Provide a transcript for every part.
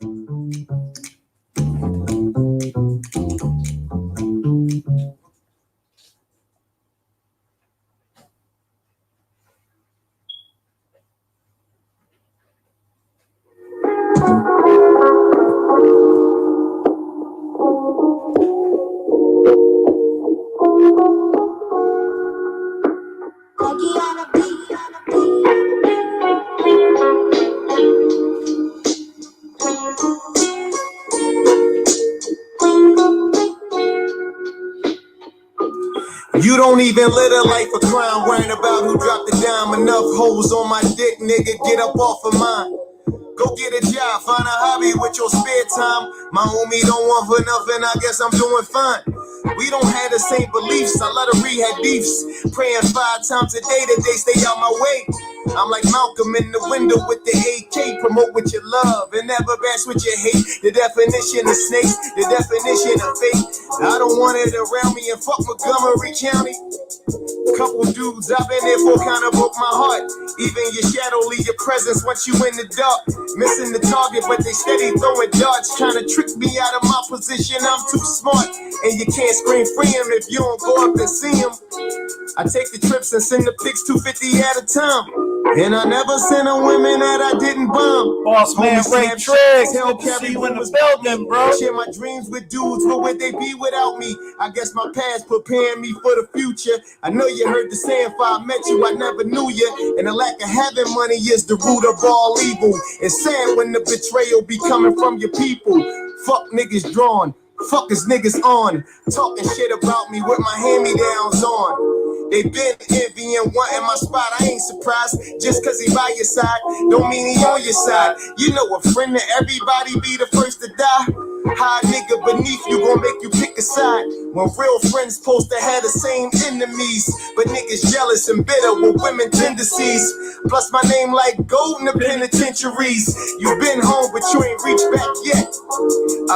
You don't even live a life of crime, worrying about who dropped the dime. Enough hoes on my dick, nigga, get up off of mine. Go get a job, find a hobby with your spare time. My homie don't want for nothing, I guess I'm doing fine. We don't have the same beliefs, I love to rehab beefs. Praying 5 times a day that they stay out my way. I'm like Malcolm in the window with the AK. Promote with your love and never bash with your hate. The definition of snakes, the definition of fate. I don't want it around me and fuck Montgomery County. Couple dudes I've been there for kinda broke my heart. Even your shadow leave your presence once you in the dark. Missing the target, but they steady throwing darts, trying to trick me out of my position. I'm too smart, and you can't scream free him if you don't go up and see him. I take the trips and send the pics 250 at a time. And I never sent a women that I didn't bomb. Boss man, Ray Triggs, good to see you in the building, bro. Share my dreams with dudes, where would they be without me? I guess my past preparing me for the future. I know you heard the saying, if I met you, I never knew you. And the lack of having money is the root of all evil. It's sad when the betrayal be coming from your people. Fuck niggas drawn, fuck is niggas on. Talking shit about me with my hand-me-downs on. They been envying, wanting my spot. I ain't surprised. Just cause he by your side, don't mean he on your side. You know a friend to everybody be the first to die. High nigga beneath you gon' make you pick a side. When real friends supposed to have the same enemies, but niggas jealous and bitter with women tendencies. Plus my name like gold in the penitentiaries. You been home but you ain't reached back yet.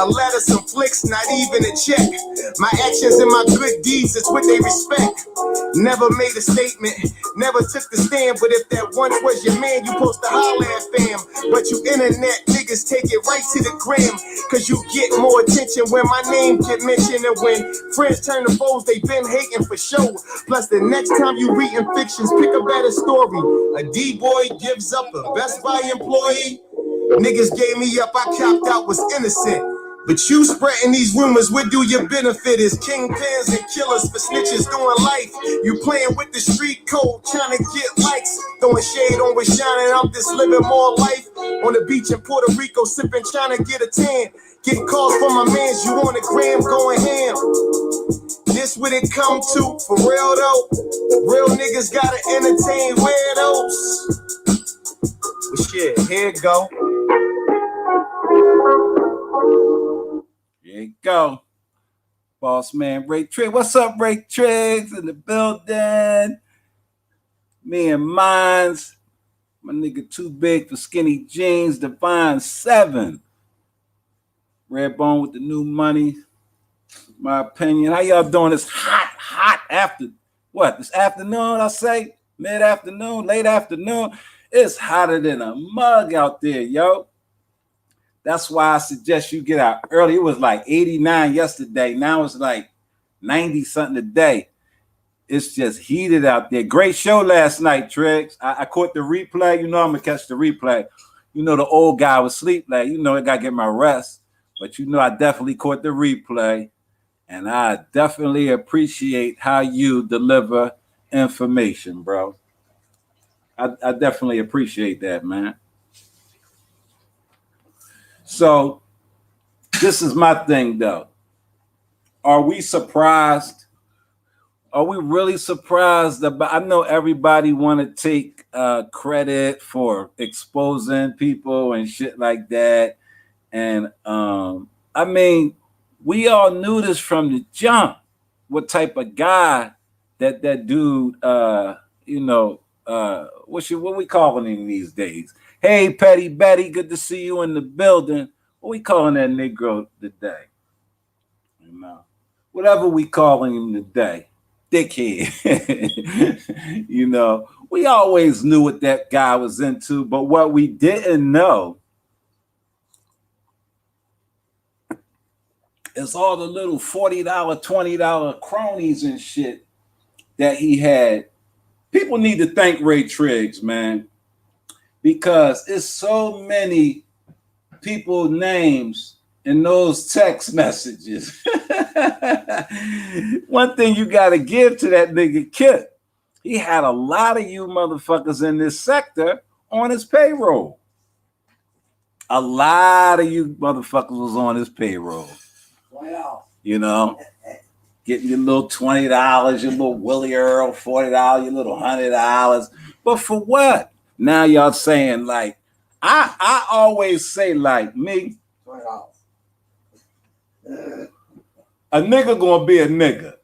A letter, some flicks, not even a check. My actions and my good deeds is what they respect. Never made a statement, never took the stand. But if that once was your man, you supposed to holler at fam. But you internet niggas take it right to the gram. Cause you get more attention when my name get mentioned. And when friends turn to foes, they been hating for sure. Plus the next time you reading fictions, pick a better story. A D-boy gives up a Best Buy employee. Niggas gave me up, I copped out, was innocent. But you spreading these rumors, what do your benefit is? Kingpins and killers for snitches doing life. You playing with the street code, trying to get likes. Throwing shade on what's shining, I'm just living more life. On the beach in Puerto Rico, sipping, trying to get a tan. Getting calls from my mans, you on the gram, going ham. This what it come to, for real though. Real niggas gotta entertain weirdos. But shit, here it go. Here you go. Boss man Ray Triggs. What's up, Ray Triggs in the building? Me and mines. My nigga too big for skinny jeans. Divine 7. Redbone with the new money. My opinion. How y'all doing? It's hot after what? This afternoon, I say? Mid-afternoon, late afternoon. It's hotter than a mug out there, yo. That's why I suggest you get out early. It was like 89 yesterday. Now it's like 90 something today. It's just heated out there. Great show last night, Triggs. I caught the replay. You know I'm gonna catch the replay. You know the old guy was asleep. Like, you know I gotta get my rest. But you know I definitely caught the replay. And I definitely appreciate how you deliver information, bro. I definitely appreciate that, man. So this is my thing, though. Are we surprised? Are we really surprised about? I know everybody want to take credit for exposing people and shit like that. And I mean, we all knew this from the jump. What type of guy that dude? You know, what we calling him these days? Hey, Petty Betty, good to see you in the building. What we calling that Negro today? You know, whatever we calling him today, dickhead. You know, we always knew what that guy was into, but what we didn't know It's all the little $40, $20 cronies and shit that he had. People need to thank Ray Triggs, man, because it's so many people names in those text messages. One thing you got to give to that nigga Kip, he had a lot of you motherfuckers in this sector on his payroll. A lot of you motherfuckers was on his payroll. Wow. You know, getting your little $20, your little Willie Earl, $40, your little $100. But for what? Now y'all saying like, I always say like me, $20. a nigga gonna be a nigga.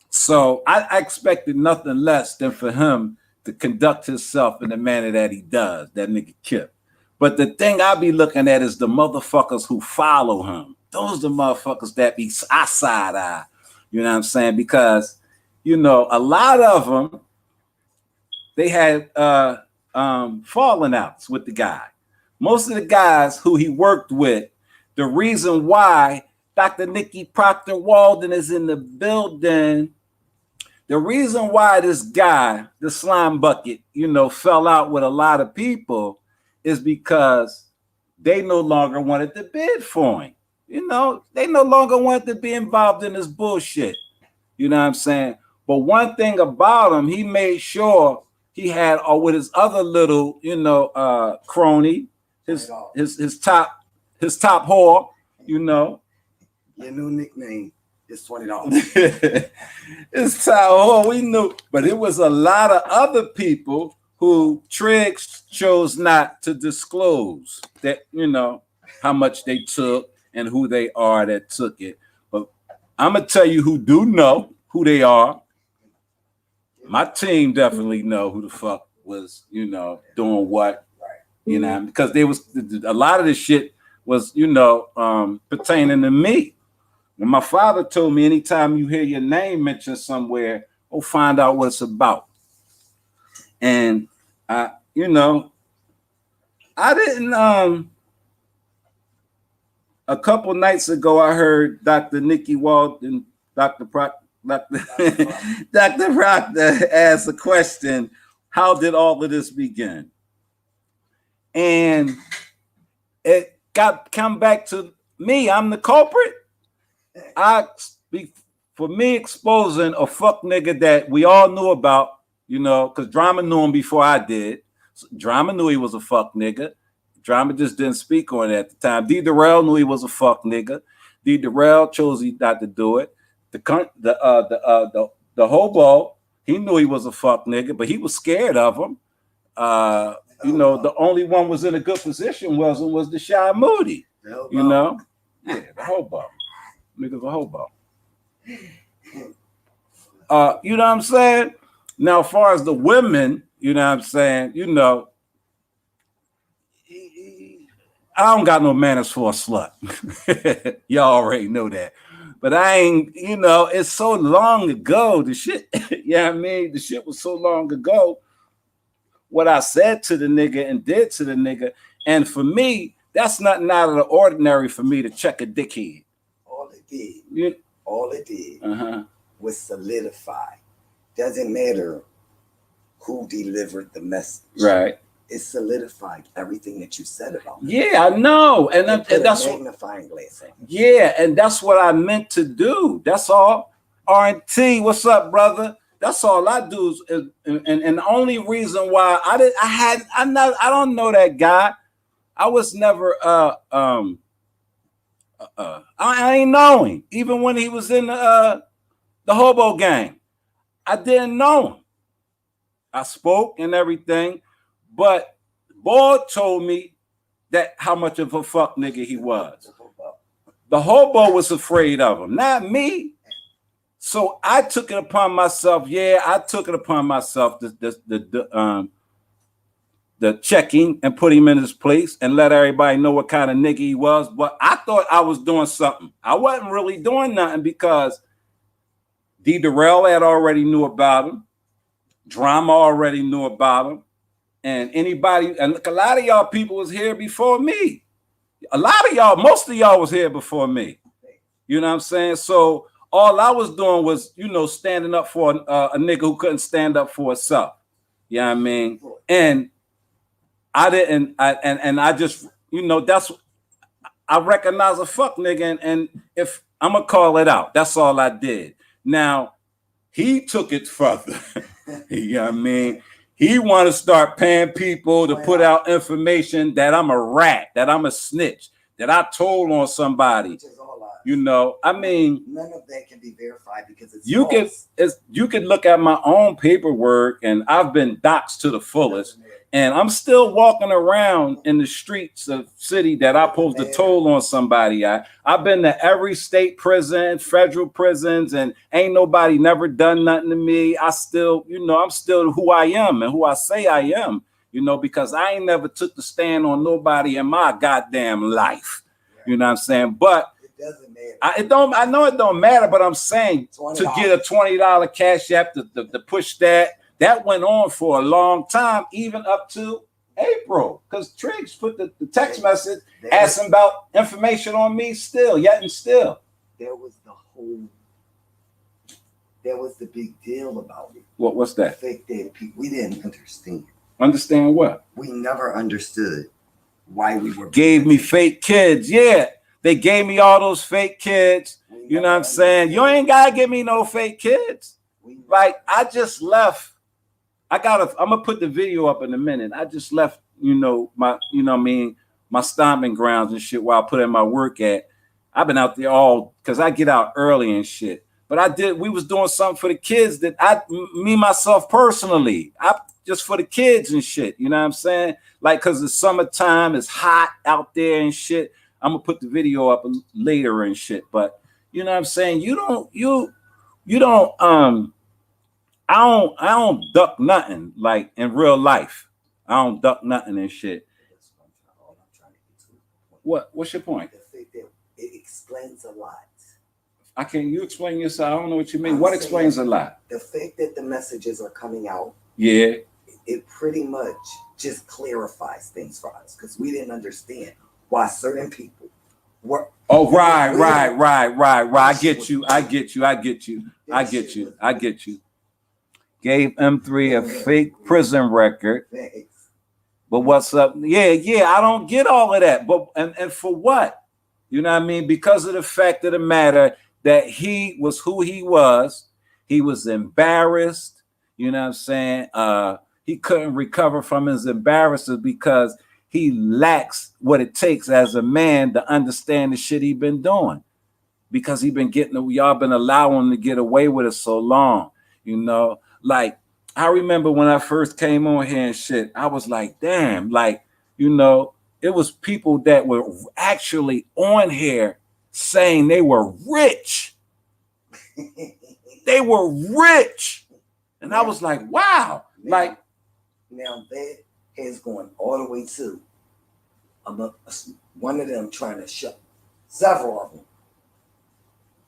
So I expected nothing less than for him to conduct himself in the manner that he does, that nigga Kip. But the thing I be looking at is the motherfuckers who follow him. Those are the motherfuckers that be side eye. You know what I'm saying? Because, you know, a lot of them, they had falling outs with the guy. Most of the guys who he worked with, the reason why Dr. Nikki Proctor Walden is in the building, the reason why this guy, the slime bucket, you know, fell out with a lot of people is because they no longer wanted to bid for him. You know, they no longer wanted to be involved in this bullshit. You know what I'm saying? But one thing about him, he made sure he had, or with his other little, you know, crony, his top whore, you know. Your new nickname is $20. His top whore, we knew, but it was a lot of other people who Triggs chose not to disclose that, you know, how much they took and who they are that took it. But I'm gonna tell you who do know who they are. My team definitely know who the fuck was, you know, doing what, you know, because they was a lot of this shit was, you know, pertaining to me. And my father told me anytime you hear your name mentioned somewhere, go find out what it's about. And you know, I didn't a couple nights ago I heard Dr. Nikki Walden, Dr. Proctor ask a question, how did all of this begin? And it come back to me, I'm the culprit. For me exposing a fuck nigga that we all knew about, you know, because Drama knew him before I did. So Drama knew he was a fuck nigga. Drama just didn't speak on it at the time. D. Darrell knew he was a fuck nigga. D. Darrell chose not to do it. The hobo, he knew he was a fuck nigga, but he was scared of him. You know, the only one was in a good position was the Shy Moody. You know, yeah, the hobo. Nigga's a hobo. You know what I'm saying? Now, as far as the women, you know what I'm saying, you know, I don't got no manners for a slut. Y'all already know that. But I ain't, you know, it's so long ago. The shit, you know what I mean? The shit was so long ago. What I said to the nigga and did to the nigga. And for me, that's nothing out of the ordinary for me to check a dickhead. All it did was solidify. Doesn't matter who delivered the message. Right. It solidified everything that you said about me. Yeah, I know. And that's a magnifying glass. Yeah, and that's what I meant to do. That's all. R&T, what's up, brother? That's all I do is and the only reason why I don't know that guy. I was never I ain't know him. Even when he was in the hobo gang, I didn't know him. I spoke and everything, but Boyd told me that how much of a fuck nigga he was. The hobo was afraid of him, not me. So I took it upon myself. Yeah, I took it upon myself the checking and put him in his place and let everybody know what kind of nigga he was. But I thought I was doing something. I wasn't really doing nothing because D. Darrell had already knew about him. Drama already knew about him. And anybody, and a lot of y'all people was here before me. A lot of y'all, most of y'all was here before me. You know what I'm saying? So all I was doing was, you know, standing up for a nigga who couldn't stand up for himself. You know what I mean? And I didn't, and I just, you know, I recognize a fuck nigga, and if I'm gonna call it out, that's all I did. Now, he took it further. You know what I mean? He want to start paying people to put out information that I'm a rat, that I'm a snitch, that I told on somebody. You know, I mean, none of that can be verified because it's you false. you can look at my own paperwork, and I've been doxxed to the fullest, and I'm still walking around in the streets of city that I supposed to toll on somebody. I've been to every state prison, federal prisons, and ain't nobody never done nothing to me. I still, you know, I'm still who I am and who I say I am, you know, because I ain't never took the stand on nobody in my goddamn life. You know what I'm saying? But doesn't matter. I know it don't matter, but I'm saying $20. To get a $20 cash app to push that went on for a long time, even up to April, because Triggs put the text message asking about information on me still, yet and still. There was the big deal about it. What's that? Fake dead people. We didn't understand. Understand what? We never understood why we were gave me fake kids. Yeah. They gave me all those fake kids. You know what I'm saying? You ain't gotta give me no fake kids. Like, I just left. I'm gonna put the video up in a minute. I just left, you know, my stomping grounds and shit where I put in my work at. I've been out there because I get out early and shit. But we was doing something for the kids that myself personally, just for the kids and shit. You know what I'm saying? Like, cause it's summertime, it's hot out there and shit. I'm gonna put the video up later and shit, but you know what I'm saying? I don't duck nothing like in real life. I don't duck nothing and shit. What's your point? The fact that it explains a lot. You explain yourself? I don't know what you mean. What explains a lot? The fact that the messages are coming out. Yeah. It pretty much just clarifies things for us because we didn't understand why certain people were. Oh, right. I get you. Gave M3 a fake prison record. Thanks. But what's up? Yeah, I don't get all of that. But and for what? You know what I mean? Because of the fact of the matter that he was who he was. He was embarrassed. You know what I'm saying? He couldn't recover from his embarrassment because he lacks what it takes as a man to understand the shit he been doing, because y'all been allowing him to get away with it so long, you know. Like, I remember when I first came on here and shit, I was like, damn, like, you know, it was people that were actually on here saying they were rich. They were rich. And I was like, wow. Like, now that is going all the way to one of them trying to show, several of them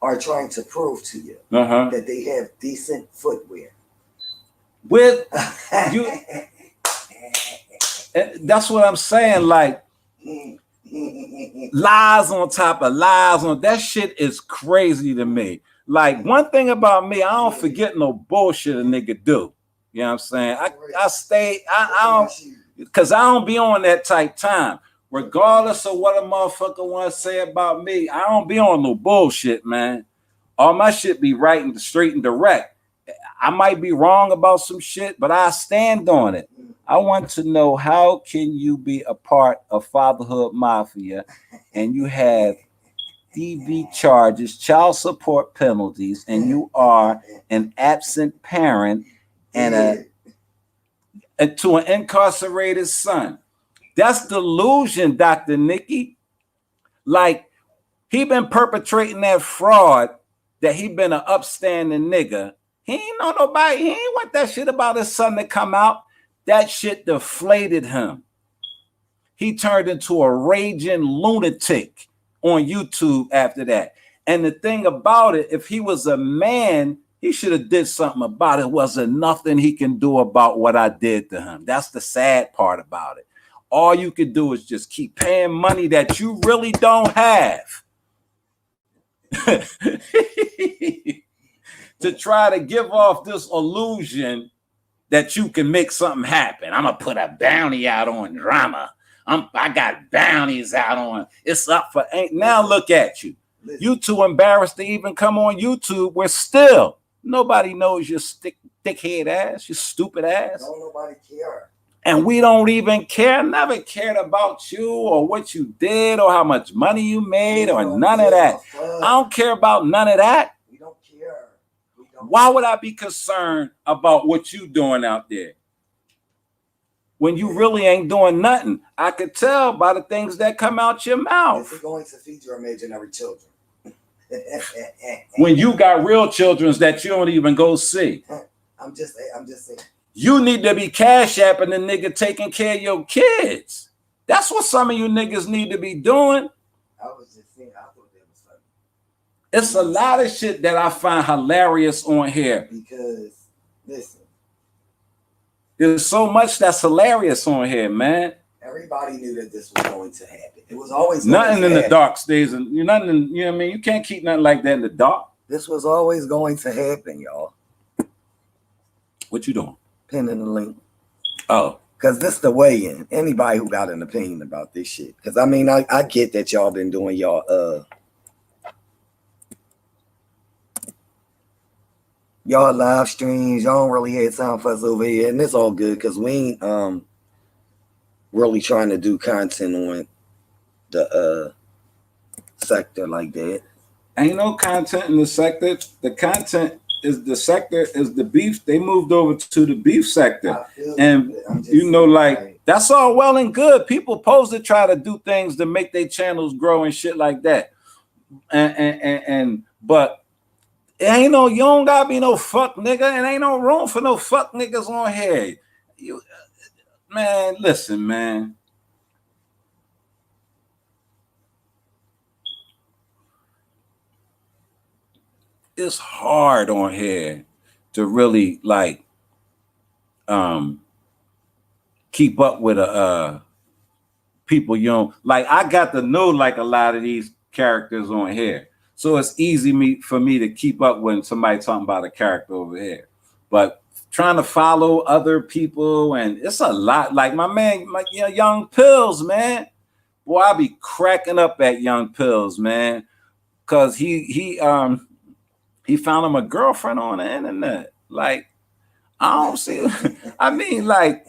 are trying to prove to you that they have decent footwear. With you, that's what I'm saying. Like, lies on top of lies on that shit is crazy to me. Like, one thing about me, I don't forget no bullshit a nigga do. You know what I'm saying? I don't, because I don't be on that type time. Regardless of what a motherfucker want to say about me, I don't be on no bullshit, man. All my shit be right and straight and direct. I might be wrong about some shit, but I stand on it. I want to know, how can you be a part of Fatherhood Mafia and you have DV charges, child support penalties, and you are an absent parent and to an incarcerated son? That's delusion, Dr. Nikki. Like, he been perpetrating that fraud that he been an upstanding nigga. He ain't know nobody. He ain't want that shit about his son to come out. That shit deflated him. He turned into a raging lunatic on YouTube after that. And the thing about it, if he was a man, he should have did something about it. Wasn't nothing he can do about what I did to him. That's the sad part about it. All you could do is just keep paying money that you really don't have. to try to give off this illusion that you can make something happen. I'm gonna put a bounty out on drama. I got bounties out on. It's up for ain't. Now look at you. You too embarrassed to even come on YouTube. Where still nobody knows your thick-head ass, your stupid ass. Don't nobody care. And we don't even care. Never cared about you or what you did or how much money you made or none of that. I don't care about none of that. We don't care. Why would I be concerned about what you doing out there when you really ain't doing nothing? I could tell by the things that come out your mouth. This is going to feed your imaginary children. When you got real children that you don't even go see. I'm just saying. You need to be cash apping the nigga taking care of your kids. That's what some of you niggas need to be doing. I was just saying, I thought that was funny. It's a lot of shit that I find hilarious on here. Because, listen. There's so much that's hilarious on here, man. Everybody knew that this was going to happen. It was always nothing in the dark stays, and nothing. You know what I mean? You can't keep nothing like that in the dark. This was always going to happen, y'all. What you doing? Pinning the link. Oh, because this is the way in. Anybody who got an opinion about this shit. Because I mean, I get that y'all been doing y'all live streams. Y'all don't really have time for us over here, and it's all good because we ain't really trying to do content on the sector like that. Ain't no content in the sector. The content is the sector is the beef. They moved over to the beef sector, and you know, like that's all well and good. People pose to try to do things to make their channels grow and shit like that, and but it ain't no. You don't gotta be no fuck nigga, and ain't no room for no fuck niggas on here. You, man, listen, man. It's hard on here to really like keep up with people you don't like. I got to know like a lot of these characters on here, so it's easy for me to keep up when somebody talking about a character over here. But trying to follow other people, and it's a lot. Like my man, Young Pills, man. Boy, I be cracking up at Young Pills, man, because he found him a girlfriend on the internet. Like, I don't see. I mean, like,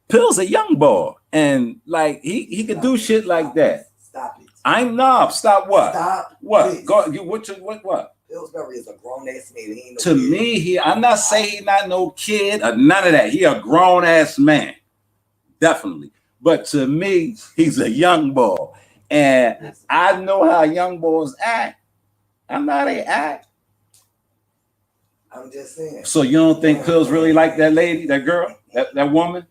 Pill's a young boy, and like he could do shit like that. Stop it. I'm not. Stop what? Stop. What? Please. Go. You what? Pillsbury is a grown ass man. He ain't no to kid. me, I'm not saying he's not no kid or none of that. He a grown ass man, definitely. But to me, he's a young boy, and I know how young boys act. I know how they act. I'm just saying. So you don't think Pills really like that lady, that girl, that woman?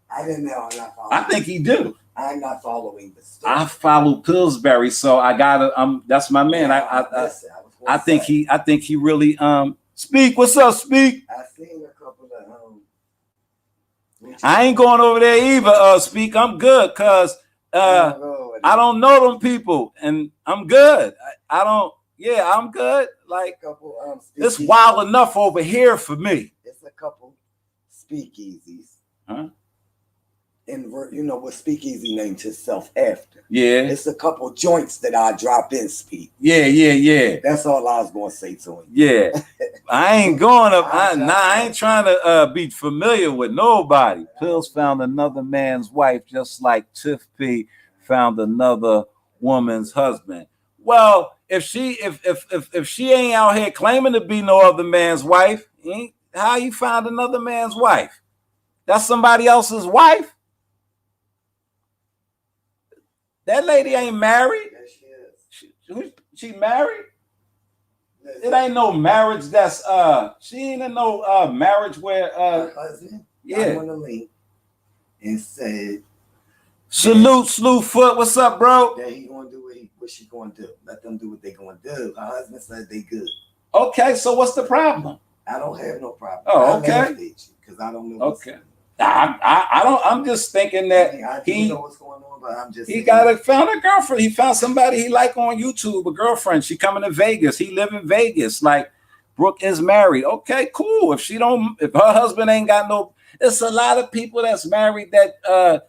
I didn't know. I'm not following. I think he do. I'm not following the story. I follow Pillsbury, so I gotta. That's my man. I think he really Speak. What's up, Speak? I seen a couple of I ain't going over there either. Speak. I'm good, cause I don't know them people, and I'm good. I don't. Yeah, I'm good. Like it's wild enough over here for me. It's a couple speakeasies. Huh? And you know what speakeasy named himself after. Yeah. It's a couple joints that I drop in Speak. Yeah. That's all I was gonna say to him. Yeah. I ain't going up. I ain't trying to be familiar with nobody. Pills found another man's wife just like Tiff P found another woman's husband. Well, if she ain't out here claiming to be no other man's wife, how you found another man's wife? That's somebody else's wife. That lady ain't married. Yes, she is. She married? It ain't no marriage that's she ain't in no marriage where her husband yeah on the link and said salute Slewfoot. What's up, bro? that he gonna do what she gonna do. Let them do what they gonna do. Her husband said they good. Okay, so what's the problem? I don't have no problem. Oh, okay. Because I don't know. Okay. I don't. I'm just thinking that I do know what's going on, but I'm just he found a girlfriend. He found somebody he like on YouTube, a girlfriend. She coming to Vegas. He live in Vegas. Like Brooke is married. Okay, cool. If her husband ain't got no, it's a lot of people that's married that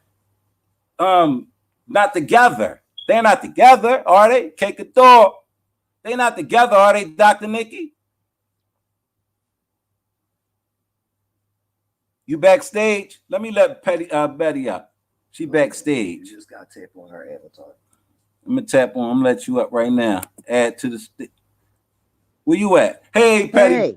not together. They're not together, are they? Cake a door. They're not together, are they, Dr. Nikki? You backstage? Let me let Betty up. She backstage. You just got to tap on her avatar. I'm gonna tap on. I'm gonna let you up right now. Add to the. Where you at? Hey, Petty.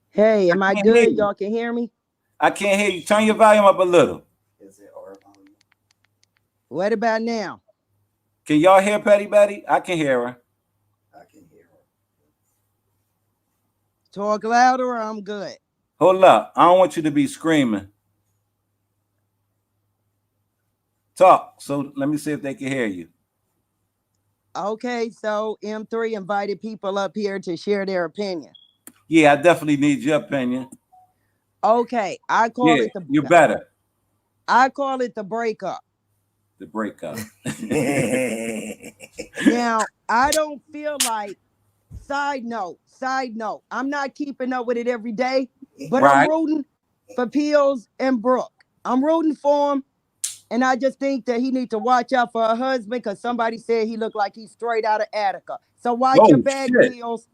Hey, am I good? Y'all can hear me? I can't hear you. Turn your volume up a little. Is it our volume? What about now? Can y'all hear Petty Betty? I can hear her. I can hear her. Talk louder or I'm good. Hold up. I don't want you to be screaming. Talk. So let me see if they can hear you. Okay, so M3 invited people up here to share their opinion. Yeah, I definitely need your opinion. Okay, I call it the. You better. I call it the breakup. The breakup. Now, I don't feel like. Side note. I'm not keeping up with it every day, but right. I'm rooting for Peels and Brooke. I'm rooting for him, and I just think that he needs to watch out for her husband because somebody said he looked like he's straight out of Attica. So watch your back, Peels.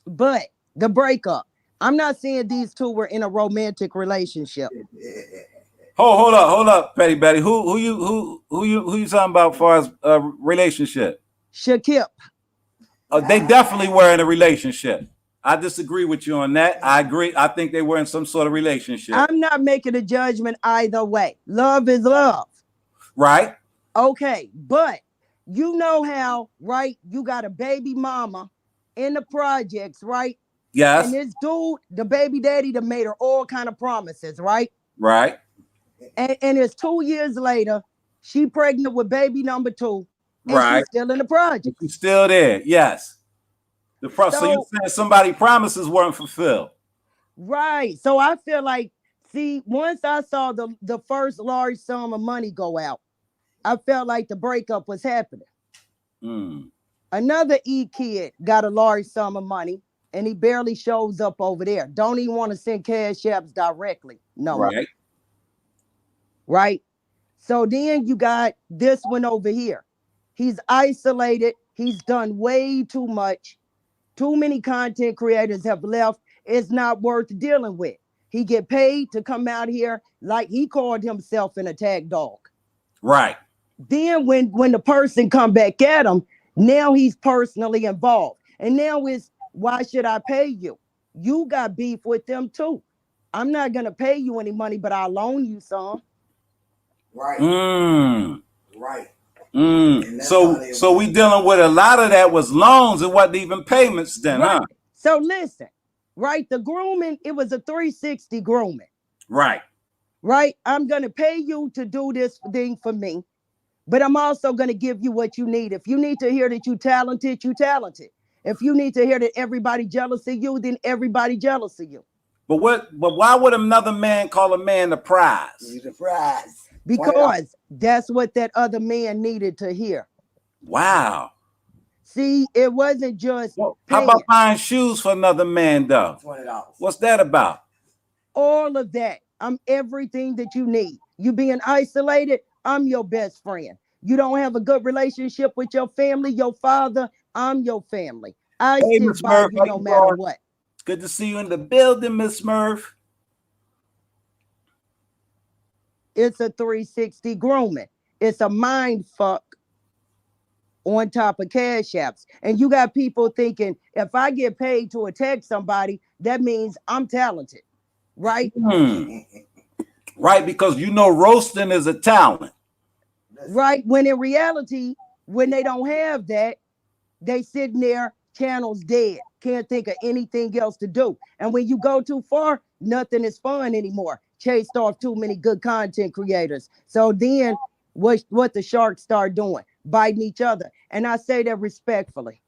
But the breakup. I'm not saying these two were in a romantic relationship. Hold up, Petty Betty. Who you talking about as far as relationship? Shakip. They definitely were in a relationship. I disagree with you on that. I agree. I think they were in some sort of relationship. I'm not making a judgment either way. Love is love. Right. Okay, but you know how, right? You got a baby mama in the projects, right? Yes. And this dude, the baby daddy, that made her all kind of promises, right? Right. And it's 2 years later, she pregnant with baby number 2. And right. She's still in the project. She's still there. Yes. So you said somebody promises weren't fulfilled. Right. So I feel like, see, once I saw the first large sum of money go out, I felt like the breakup was happening. Another E kid got a large sum of money, and he barely shows up over there. Don't even want to send cash apps directly. No. Right. Right. So then you got this one over here. He's isolated. He's done way too much. Too many content creators have left. It's not worth dealing with. He get paid to come out here like he called himself an attack dog. Right. Then when the person come back at him, now he's personally involved. And now it's, why should I pay you? You got beef with them too. I'm not going to pay you any money, but I'll loan you some. Right. Right. So we dealing with a lot of that was loans. It wasn't even payments then, right. Huh? So listen, right? The grooming, it was a 360 grooming. Right. Right. I'm going to pay you to do this thing for me, but I'm also going to give you what you need. If you need to hear that you talented, you talented. If you need to hear that everybody jealous of you, then everybody jealous of you. But why would another man call a man the prize? He's the prize. Because that's what that other man needed to hear. Wow. See, it wasn't just. Well, how about buying shoes for another man, though? $20. What's that about? All of that. I'm everything that you need. You being isolated, I'm your best friend. You don't have a good relationship with your family, your father, I'm your family. I sit by you no matter what. It's good to see you in the building, Miss Murph. It's a 360 grooming. It's a mind fuck on top of cash apps. And you got people thinking, if I get paid to attack somebody, that means I'm talented, right? Right, because you know roasting is a talent. Right, when in reality, when they don't have that, they sitting there, channels dead, can't think of anything else to do. And when you go too far, nothing is fun anymore. Chased off too many good content creators. So then what the sharks start doing? Biting each other. And I say that respectfully.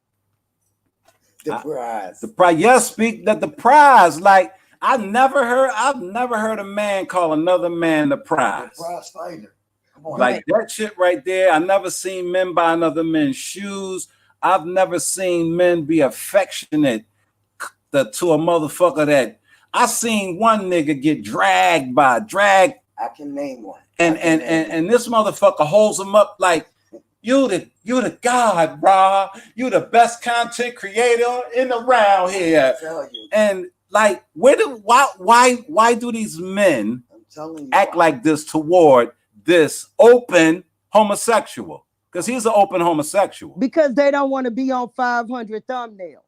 The prize. The prize. Yes, speak that the prize. Like, I've never heard a man call another man the prize. The prize fighter. Come on, Like that shit right there. I never seen men buy another man's shoes. I've never seen men be affectionate to a motherfucker that I seen one nigga get dragged. I can name one. And this motherfucker holds him up like you the god, bro. You the best content creator in around here. I tell you. And like, why do these men I'm telling you act why. like this toward this open homosexual? Because he's an open homosexual. Because they don't want to be on 500 thumbnails.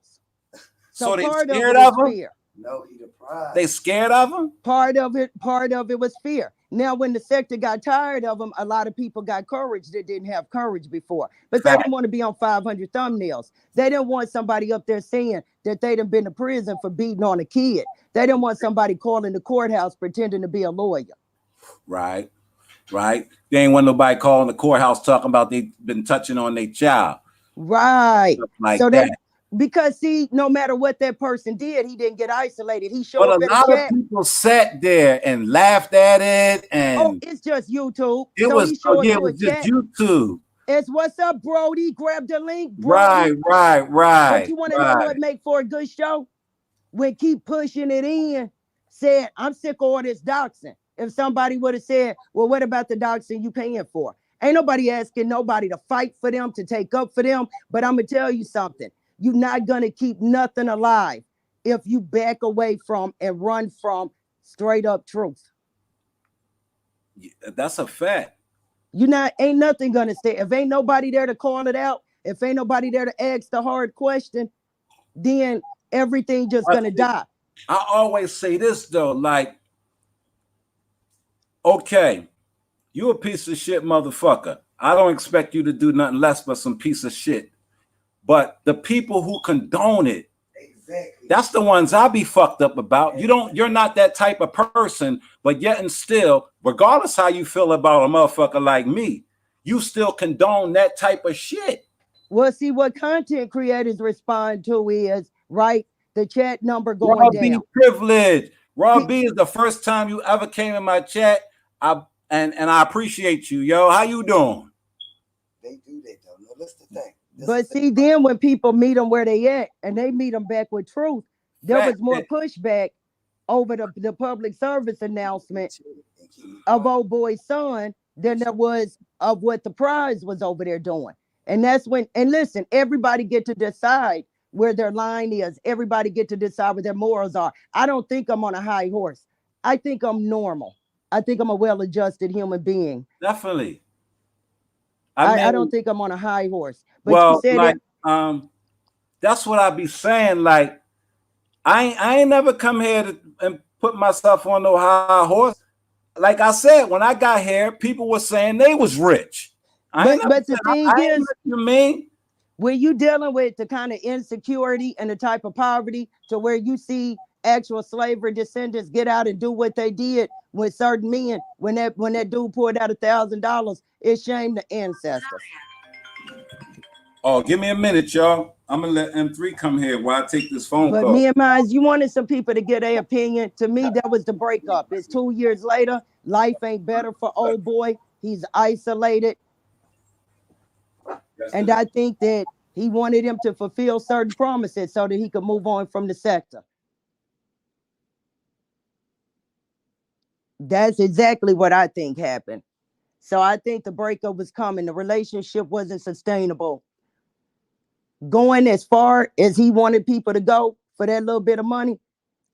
So they part of scared it is of him? fear. No, he the prize. They scared of him? Part of it was fear. Now, when the sector got tired of him, a lot of people got courage that didn't have courage before. But they didn't want to be on 500 thumbnails. They didn't want somebody up there saying that they done been to prison for beating on a kid. They didn't want somebody calling the courthouse pretending to be a lawyer. Right. They ain't want nobody calling the courthouse talking about they been touching on their child. Right. Like so that. Because see, no matter what that person did, he didn't get isolated. He showed But up a in lot the of chat. people sat there and laughed at it, and it's just YouTube. it So was he showed it up to was a just chat. YouTube. It's what's up, Brody? Grab the link, Brody. Right. But you want to know what make for a good show? When keep pushing it in, said, I'm sick of all this doxing. If somebody would have said, well, what about the doxing you paying for? Ain't nobody asking nobody to fight for them, to take up for them. But I'm going to tell you something. You're not going to keep nothing alive if you back away from and run from straight up truth. That's a fact. Ain't nothing going to stay. If ain't nobody there to call it out, if ain't nobody there to ask the hard question, then everything just going to die. I always say this though, like, okay, you a piece of shit motherfucker. I don't expect you to do nothing less but some piece of shit. But the people who condone it, exactly, that's the ones I be fucked up about. You're not that type of person, but yet and still, regardless how you feel about a motherfucker like me, you still condone that type of shit. Well, see, what content creators respond to is, right, the chat number going down. Raw B privilege. Raw B is the first time you ever came in my chat. And I appreciate you, yo. How you doing? They do that though. No, that's the thing. But see, then when people meet them where they at and they meet them back with truth, there was more pushback over the public service announcement of old boy's son than there was of what the prize was over there doing. And that's when, and listen, everybody get to decide where their line is. Everybody get to decide what their morals are. I don't think I'm on a high horse. I think I'm normal. I think I'm a well-adjusted human being. Definitely. I don't think I'm on a high horse. But well, you said like, that's what I be saying. Like, I ain't never come here and put myself on no high horse. Like I said, when I got here, people were saying they was rich. But the thing is, you mean, when you dealing with the kind of insecurity and the type of poverty to where you see actual slavery descendants get out and do what they did with certain men, when that dude poured out $1,000, it shamed the ancestors. Oh, give me a minute, y'all. I'm gonna let M3 come here while I take this phone call. But me and mine, you wanted some people to get their opinion. To me, that was the breakup. It's 2 years later. Life ain't better for old boy. He's isolated. And I think that he wanted him to fulfill certain promises so that he could move on from the sector. That's exactly what I think happened. So I think the breakup was coming. The relationship wasn't sustainable. Going as far as he wanted people to go for that little bit of money,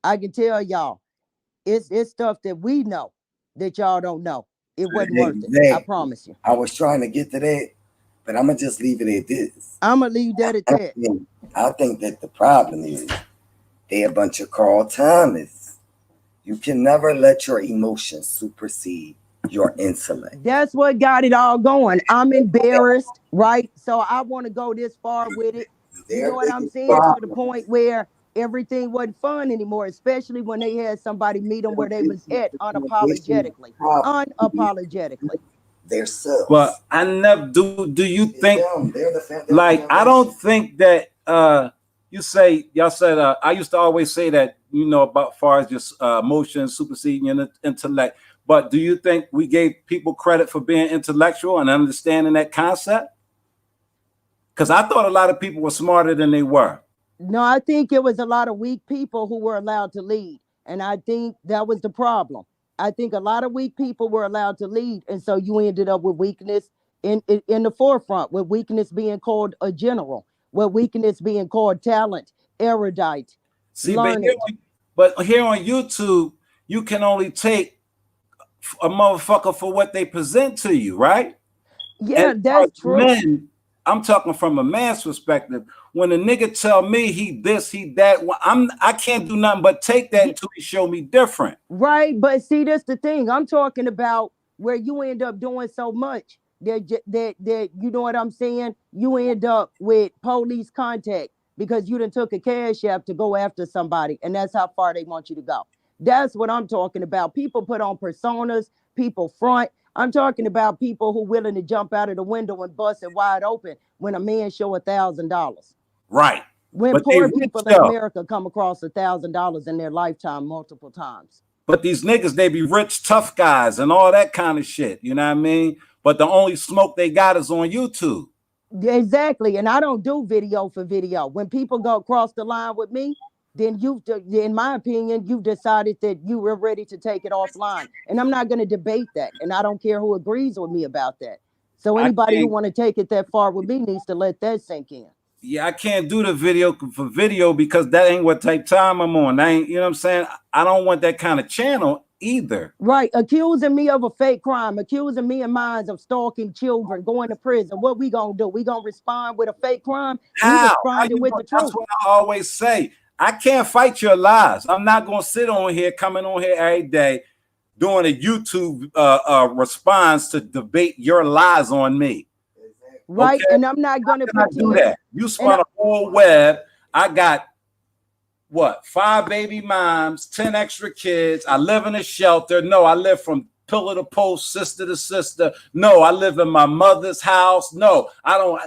I can tell y'all, it's stuff that we know that y'all don't know. It wasn't worth it. I promise you. I was trying to get to that, but I'm gonna just leave it at this. I'm gonna leave that at that. I think that the problem is they a bunch of Carl Thomas. You can never let your emotions supersede your intellect. That's what got it all going. I'm embarrassed, right? So I want to go this far with it. You know what I'm saying? To the point where everything wasn't fun anymore, especially when they had somebody meet them where they was at unapologetically. Unapologetically. Their selves. But I never do you think they're the like I don't think that y'all said I used to always say that, you know, about far as just emotion superseding your intellect. But do you think we gave people credit for being intellectual and understanding that concept? Because I thought a lot of people were smarter than they were. No, I think it was a lot of weak people who were allowed to lead. And I think that was the problem. I think a lot of weak people were allowed to lead. And so you ended up with weakness in the forefront, with weakness being called a general, with weakness being called talent, erudite. See, but here on YouTube, you can only take a motherfucker for what they present to you, right? Yeah, And that's true. Men, I'm talking from a man's perspective. When a nigga tell me he this, he that, I can't do nothing but take that until he show me different. Right, but see, that's the thing. I'm talking about where you end up doing so much that you know what I'm saying? You end up with police contact because you done took a cash app to go after somebody, and that's how far they want you to go. That's what I'm talking about. People put on personas, people front. I'm talking about people who willing to jump out of the window and bust it wide open when a man show $1,000. Right. When But poor they rich, people in though. America come across $1,000 in their lifetime multiple times. But these niggas, they be rich, tough guys and all that kind of shit. You know what I mean? But the only smoke they got is on YouTube. Exactly. And I don't do video for video. When people go across the line with me, then in my opinion, you've decided that you were ready to take it offline. And I'm not going to debate that. And I don't care who agrees with me about that. So anybody who want to take it that far with me needs to let that sink in. Yeah, I can't do the video for video because that ain't what type time I'm on. I ain't, you know what I'm saying? I don't want that kind of channel either. Right. Accusing me of a fake crime, accusing me and mine of stalking children, going to prison. What we going to do? We going to respond with a fake crime? How? We responded with the truth. That's what I always say. I can't fight your lies. I'm not going to sit on here, coming on here every day, doing a YouTube response to debate your lies on me. Right. Okay? And I'm not going to do that. You spun a whole web. I got what? 5 baby moms, 10 extra kids. I live in a shelter. No, I live from pillar to post, sister to sister. No, I live in my mother's house. No, I don't.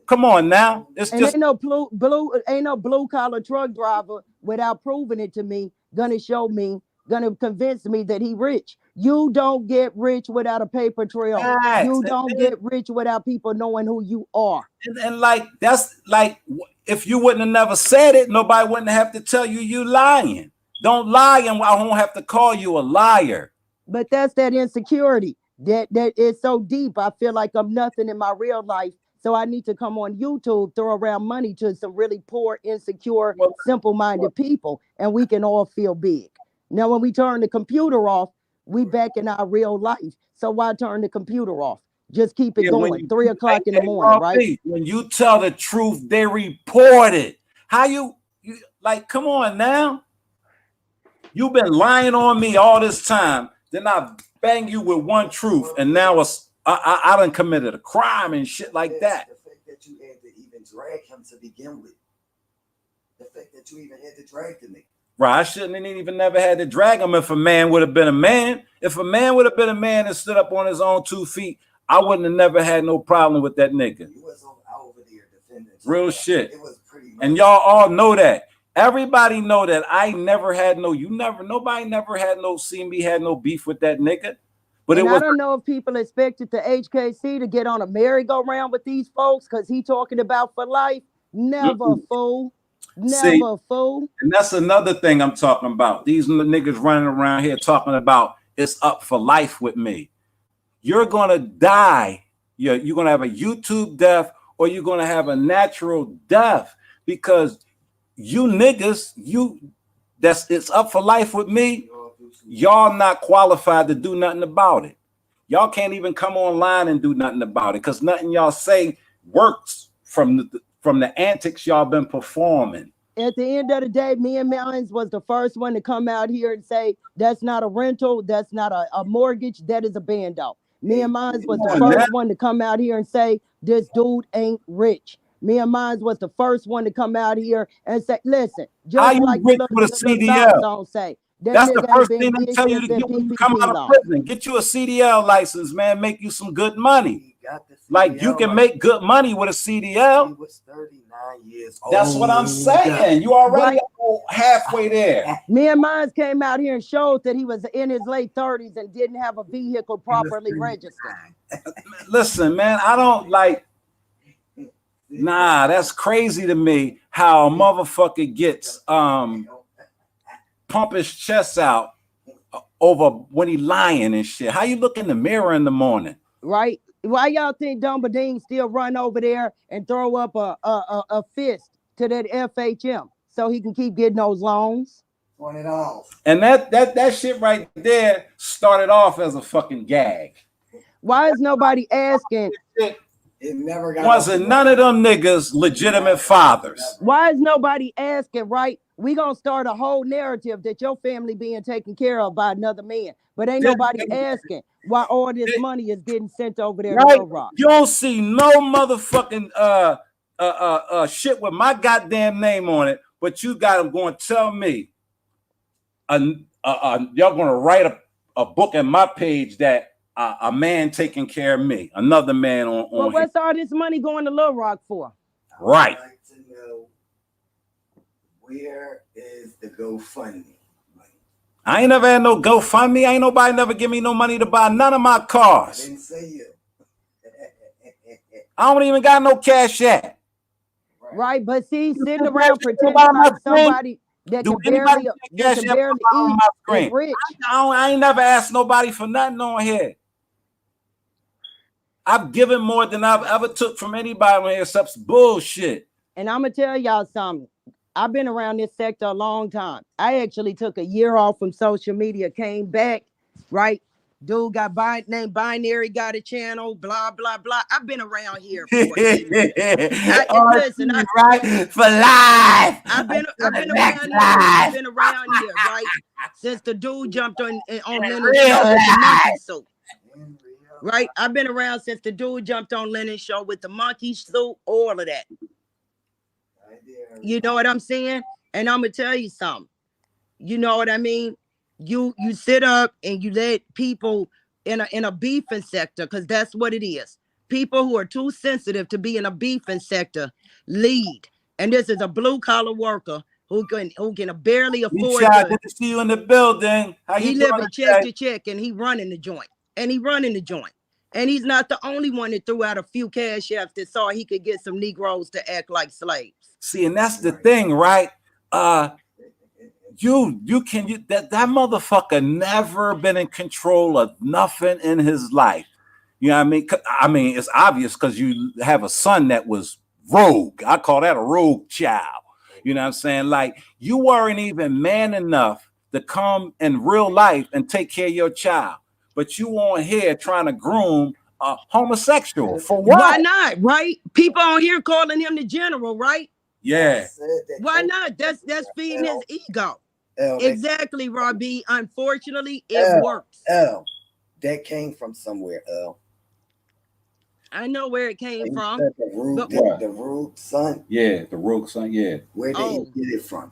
Come on now. It's just ain't no blue collar truck driver without proving it to me, gonna show me, gonna convince me that he rich. You don't get rich without a paper trail. Facts. You don't get rich without people knowing who you are. And like that's like if you wouldn't have never said it, nobody wouldn't have to tell you lying. Don't lie, and I won't have to call you a liar. But that's that insecurity that is so deep. I feel like I'm nothing in my real life. So I need to come on YouTube, throw around money to some really poor, insecure, simple-minded people, and we can all feel big. Now, when we turn the computer off, we back in our real life. So why turn the computer off? Just keep it going. 3 o'clock in the morning, right? When you tell the truth, they report it. How you like? Come on now. You've been lying on me all this time. Then I bang you with one truth, and now I done committed a crime and shit like that. The fact that you had to even drag him to begin with. The fact that you even had to drag the nigga. Right, I shouldn't have even never had to drag him if a man would have been a man. If a man would have been a man and stood up on his own 2 feet, I wouldn't have never had no problem with that nigga. You was over there defending. Real shit. It was pretty much. And y'all all know that. Everybody know that I never had nobody never had no beef with that nigga. But I don't know if people expected the HKC to get on a merry-go-round with these folks because he talking about for life. Never, fool. Never, fool. And that's another thing I'm talking about. These niggas running around here talking about it's up for life with me. You're going to die. You're going to have a YouTube death or you're going to have a natural death because you niggas, it's up for life with me. Y'all not qualified to do nothing about it. Y'all can't even come online and do nothing about it because nothing y'all say works from the antics y'all been performing. At the end of the day, me and Mines was the first one to come out here and say that's not a rental, that's not a mortgage, that is a bando. Me and Mines was the first one to come out here and say this dude ain't rich. Me and Mines was the first one to come out here and say, listen, just like rich with a CDL? Don't say. That's the first thing they tell you to get when you come out of prison. Get you a CDL license, man. Make you some good money. He got the Like you can make good money with a CDL. He was 39 years old. That's what I'm saying. You already halfway there. Me and mine came out here and showed that he was in his late 30s and didn't have a vehicle properly registered. Listen, man, I don't like. Nah, that's crazy to me how a motherfucker gets pump his chest out over when he lying and shit. How you look in the mirror in the morning? Right? Why y'all think Dumbledine still run over there and throw up a fist to that FHM so he can keep getting those loans? $20. And that shit right there started off as a fucking gag. Why is nobody asking? It never got. Wasn't none of them niggas legitimate fathers. Why is nobody asking, right? We gonna start a whole narrative that your family being taken care of by another man. But ain't nobody asking why all this money is getting sent over there to Little Rock. You don't see no motherfucking shit with my goddamn name on it, but you got them going to tell me y'all gonna write a book in my page that a man taking care of me, another man on. Well, what's all this money going to Little Rock for? Right. I'd like to know, where is the GoFundMe? I ain't never had no GoFundMe. Ain't nobody never give me no money to buy none of my I cars. didn't say you. I don't even got no cash yet. Right, but see, sitting around pretending like somebody that can barely is rich. I ain't never asked nobody for nothing on here. I've given more than I've ever took from anybody on here except bullshit. And I'm gonna tell y'all something. I've been around this sector a long time. I actually took a year off from social media, came back, right? Dude got named Binary, got a channel, blah, blah, blah. I've been around here for listen, right for life. I've been around here, right? Since the dude jumped on Lennon show with the monkey suit. Right? I've been around since the dude jumped on Lennon's show with the monkey suit, all of that. You know what I'm saying? And I'm gonna tell you something. You know what I mean? You sit up and you let people in a beefing sector, because that's what it is. People who are too sensitive to be in a beefing sector lead. And this is a blue collar worker who can barely afford to see you in the building. How he living check to check and he running the joint. And he's not the only one that threw out a few cash apps that saw he could get some Negroes to act like slaves. See, and that's the thing, right? That motherfucker never been in control of nothing in his life. You know what I mean? I mean, it's obvious because you have a son that was rogue. I call that a rogue child. You know what I'm saying? Like, you weren't even man enough to come in real life and take care of your child. But you on here trying to groom a homosexual. For what? Why not, right? People on here calling him the general, right? Yeah. Why not? That's feeding his ego. Exactly, Robbie. Unfortunately, it works. That came from somewhere, I know where it came from. The rogue son. Yeah, the rogue son, yeah. Where did he get it from?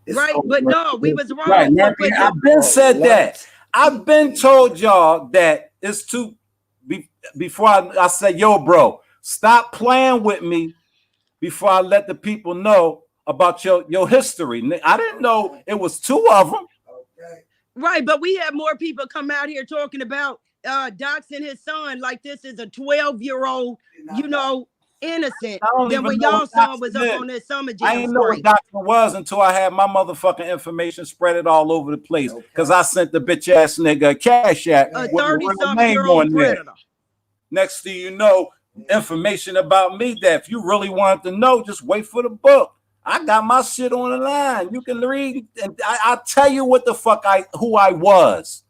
Right, but no, we was wrong. Right, I've been said that. I've been told y'all that it's too before I said, yo, bro, stop playing with me before I let the people know about your history. I didn't know it was two of them. Okay. Right, but we have more people come out here talking about doxing his son like this is a 12-year-old, innocent than when y'all son was up on that summer jam. I didn't know what doxing was until I had my motherfucking information spread it all over the place because I sent the bitch ass nigga a cash app a with 30-something-year-old predator. Next thing you know, information about me that if you really wanted to know, just wait for the book. I got my shit on the line. You can read, and I'll tell you what the fuck who I was.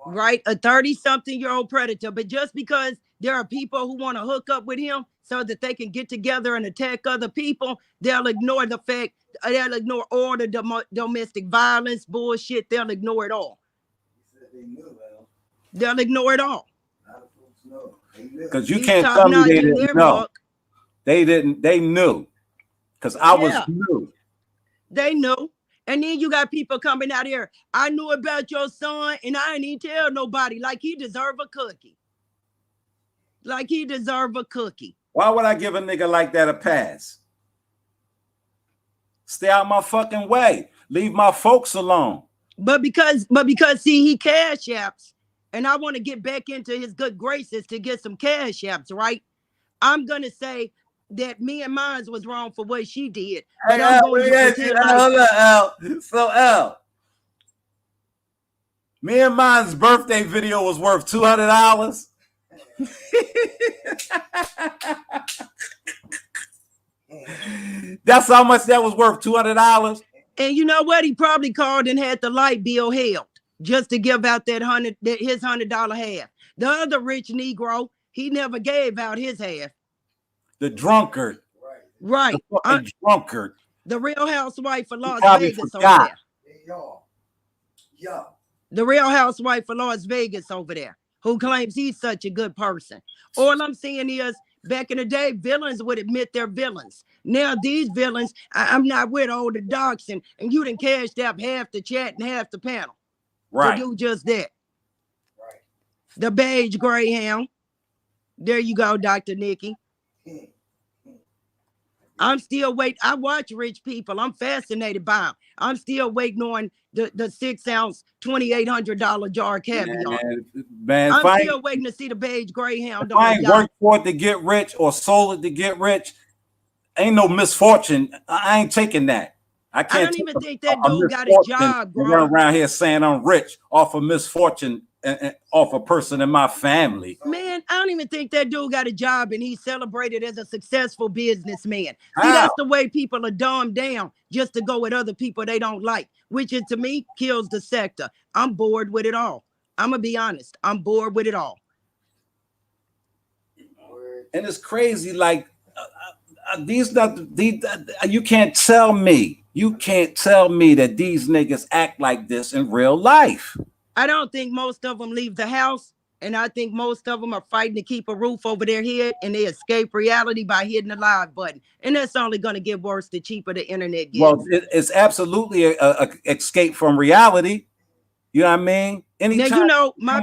Right, a 30-something-year-old predator. But just because there are people who want to hook up with him so that they can get together and attack other people, they'll ignore the fact, they'll ignore all the domestic violence bullshit. They'll ignore it all. They'll ignore it all. Because you can't tell me they didn't know. They didn't. They knew. Because I was new. They knew. And then you got people coming out here. I knew about your son and I didn't even tell nobody. Like he deserve a cookie. Like he deserve a cookie. Why would I give a nigga like that a pass? Stay out my fucking way. Leave my folks alone. But because see, he cash apps, and I want to get back into his good graces to get some cash apps, right? I'm gonna say that me and mine was wrong for what she did. But I'm going to pretend like, hold up, L. So L. Me and mine's birthday video was worth $200. That's how much that was worth, $200. and you know what? He probably called and had the light bill held just to give out his $100 half. The other rich Negro, he never gave out his half. The drunkard. Right. The fucking drunkard. The Real Housewife of Las probably Vegas forgot. over there. Yo. The Real Housewife of Las Vegas over there, who claims he's such a good person. All I'm saying is, back in the day, villains would admit they're villains. Now these villains, I'm not with older docs, and you done cashed out half the chat and half the panel. Right. To do just that. Right. The beige greyhound. There you go, Dr. Nikki. I'm still waiting. I watch rich people. I'm fascinated by them. I'm still waiting on the 6-ounce, $2,800 jar caviar. Man, I'm still waiting to see the beige greyhound. If I ain't worked for it to get rich or sold it to get rich, ain't no misfortune. I ain't taking that. I can't. I don't even think that dude got a job, bro. Run around here saying I'm rich off of misfortune and off a person in my family. Man, I don't even think that dude got a job and he's celebrated as a successful businessman. See, How? that's the way people are dumbed down just to go with other people they don't like, which to me kills the sector. I'm bored with it all. I'm gonna be honest. I'm bored with it all. And it's crazy. Like you can't tell me. You can't tell me that these niggas act like this in real life. I don't think most of them leave the house, and I think most of them are fighting to keep a roof over their head, and they escape reality by hitting the live button. And that's only going to get worse the cheaper the internet gets. Well, it's absolutely a escape from reality. You know what I mean? Anytime now, you know, my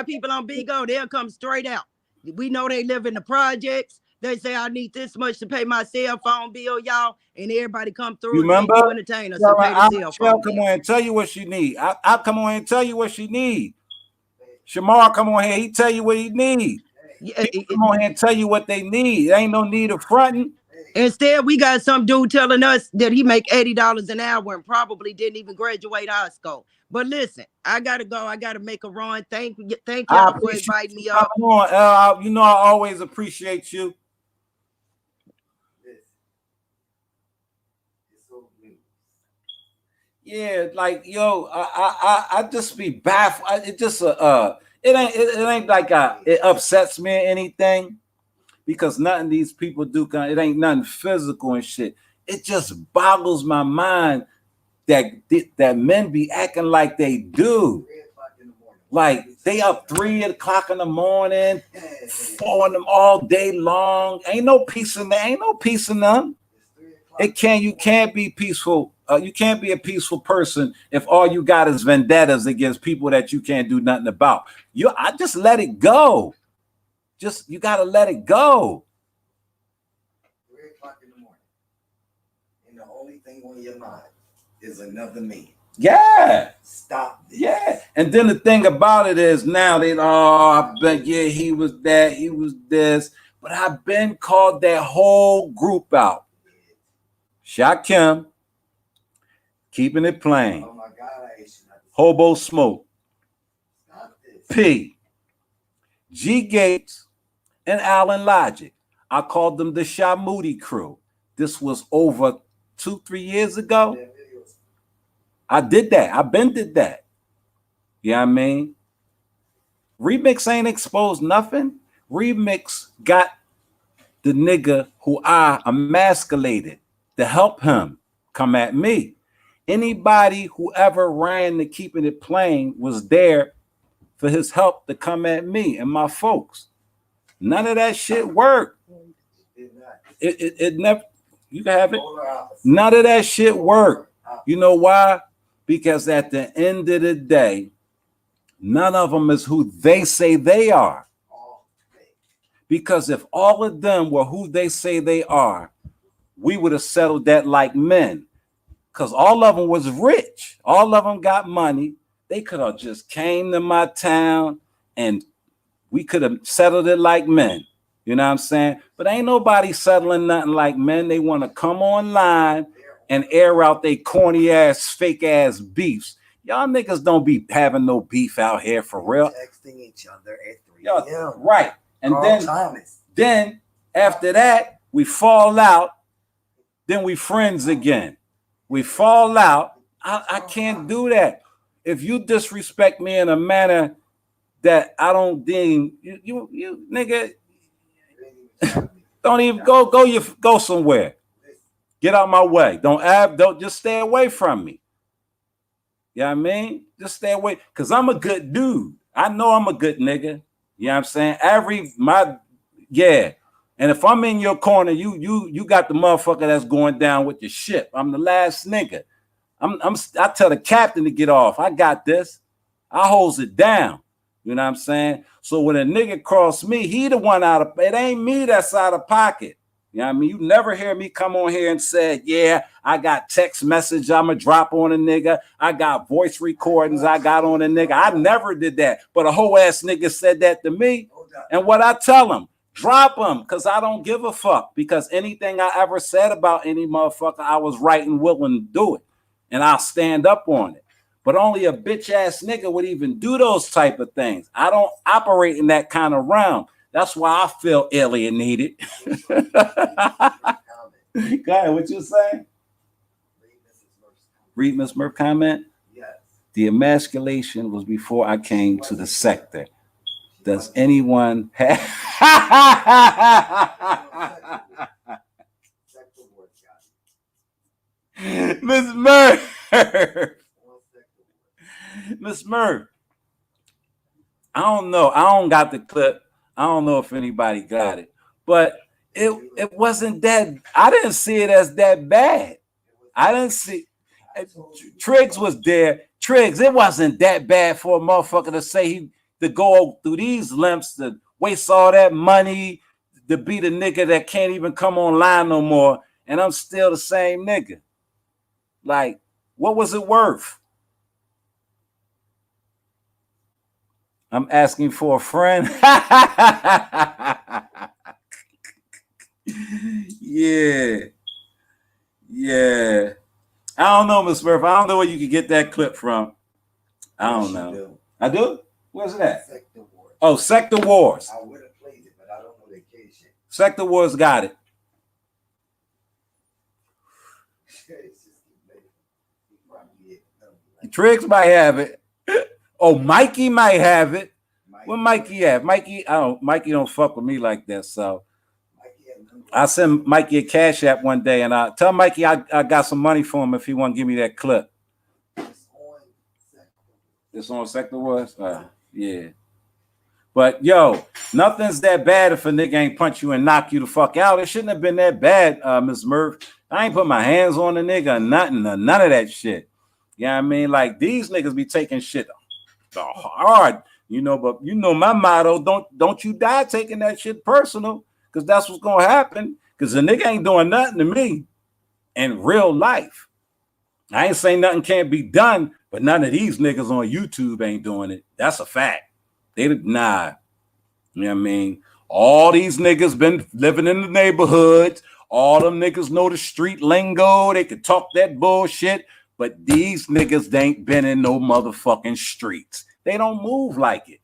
people on Bigo, they'll come straight out. We know they live in the projects. They say, I need this much to pay my cell phone bill, y'all. And everybody come through. You remember? And entertain us and pay the cell phone come bill. on and tell you what she need. I'll come on and tell you what she need. Shamar, come on here. He tell you what he need. Come on here and tell you what they need. There ain't no need of fronting. Instead, we got some dude telling us that he make $80 an hour and probably didn't even graduate high school. But listen, I gotta go. I gotta make a run. Thank y'all for inviting me up. Come on, L. You know I always appreciate you. Yeah, like yo, I just be baffled. It just it ain't like it upsets me or anything, because nothing these people do. It ain't nothing physical and shit. It just boggles my mind that men be acting like they do. Like they up 3 o'clock in the morning, 4 in them all day long. Ain't no peace in there. Ain't no peace in them. You can't be peaceful. You can't be a peaceful person if all you got is vendettas against people that you can't do nothing about. I just let it go. You gotta let it go. 3 o'clock in the morning, and the only thing on your mind is another man. Yeah. Stop this. Yeah. And then the thing about it is now I bet he was that, he was this, but I've been called that whole group out. Shakim, keeping it plain. Oh my God, Hobo Smoke, stop this. P, G Gates, and Allen Logic. I called them the Sha Moody crew. This was over 2-3 years ago. I did that. I been did that. You know what I mean? Remix ain't exposed nothing. Remix got the nigga who I emasculated to help him come at me. Anybody who ever ran to Keeping It Plain was there for his help to come at me and my folks. None of that shit worked. It never, you can have it. None of that shit worked. You know why? Because at the end of the day, none of them is who they say they are. Because if all of them were who they say they are, we would have settled that like men. Because all of them was rich. All of them got money. They could have just came to my town and we could have settled it like men. You know what I'm saying? But ain't nobody settling nothing like men. They want to come online and air out they corny ass, fake ass beefs. Y'all niggas don't be having no beef out here for real. Texting each other at 3 Y'all, a.m. right. And Carl Thomas. then after that, we fall out. Then we friends again. We fall out. I can't do that. If you disrespect me in a manner that I don't deem you nigga, don't even go somewhere. Get out my way. Don't just stay away from me. You know what I mean? Just stay away. Cause I'm a good dude. I know I'm a good nigga. You know what I'm saying? And if I'm in your corner, you got the motherfucker that's going down with your ship. I'm the last nigga. I tell the captain to get off. I got this. I holds it down. You know what I'm saying? So when a nigga cross me, he the one it ain't me that's out of pocket. You know what I mean? You never hear me come on here and say, yeah, I got text message I'ma drop on a nigga. I got voice recordings I got on a nigga. I never did that. But a whole ass nigga said that to me. And what I tell him, drop him, because I don't give a fuck. Because anything I ever said about any motherfucker, I was right and willing to do it. And I'll stand up on it. But only a bitch ass nigga would even do those type of things. I don't operate in that kind of realm. That's why I feel alienated. Go ahead, what you saying? Read Miss Murph comment? Yes. The emasculation was before I came to the sector. Does anyone have Miss Murph? Miss Murph. I don't know. I don't got the clip. I don't know if anybody got it, but it wasn't that. I didn't see it as that bad. I didn't see. Triggs was there. Triggs, it wasn't that bad for a motherfucker to say to go through these limps, to waste all that money, to be the nigga that can't even come online no more, and I'm still the same nigga. Like, what was it worth? I'm asking for a friend. Yeah. I don't know, Miss Murph. I don't know where you could get that clip from. I don't know. I do? Where's that? Sector Wars. Oh, Sector Wars. I would have played it, but I don't know the case yet. Sector Wars got it. Triggs might have it. Oh, Mikey might have it. Where Mikey at? Mikey don't fuck with me like that. So I send Mikey a cash app one day and I tell Mikey I got some money for him if he want to give me that clip. It's on Sector Wars? Yeah. But yo, nothing's that bad if a nigga ain't punch you and knock you the fuck out. It shouldn't have been that bad, Ms. Murph. I ain't put my hands on the nigga or nothing, or none of that shit. You know what I mean? Like, these niggas be taking shit hard, you know, but you know my motto, don't you die taking that shit personal, because that's what's gonna happen, because the nigga ain't doing nothing to me in real life. I ain't saying nothing can't be done, but none of these niggas on YouTube ain't doing it. That's a fact. Nah. You know what I mean? All these niggas been living in the neighborhoods. All them niggas know the street lingo. They can talk that bullshit. But these niggas ain't been in no motherfucking streets. They don't move like it.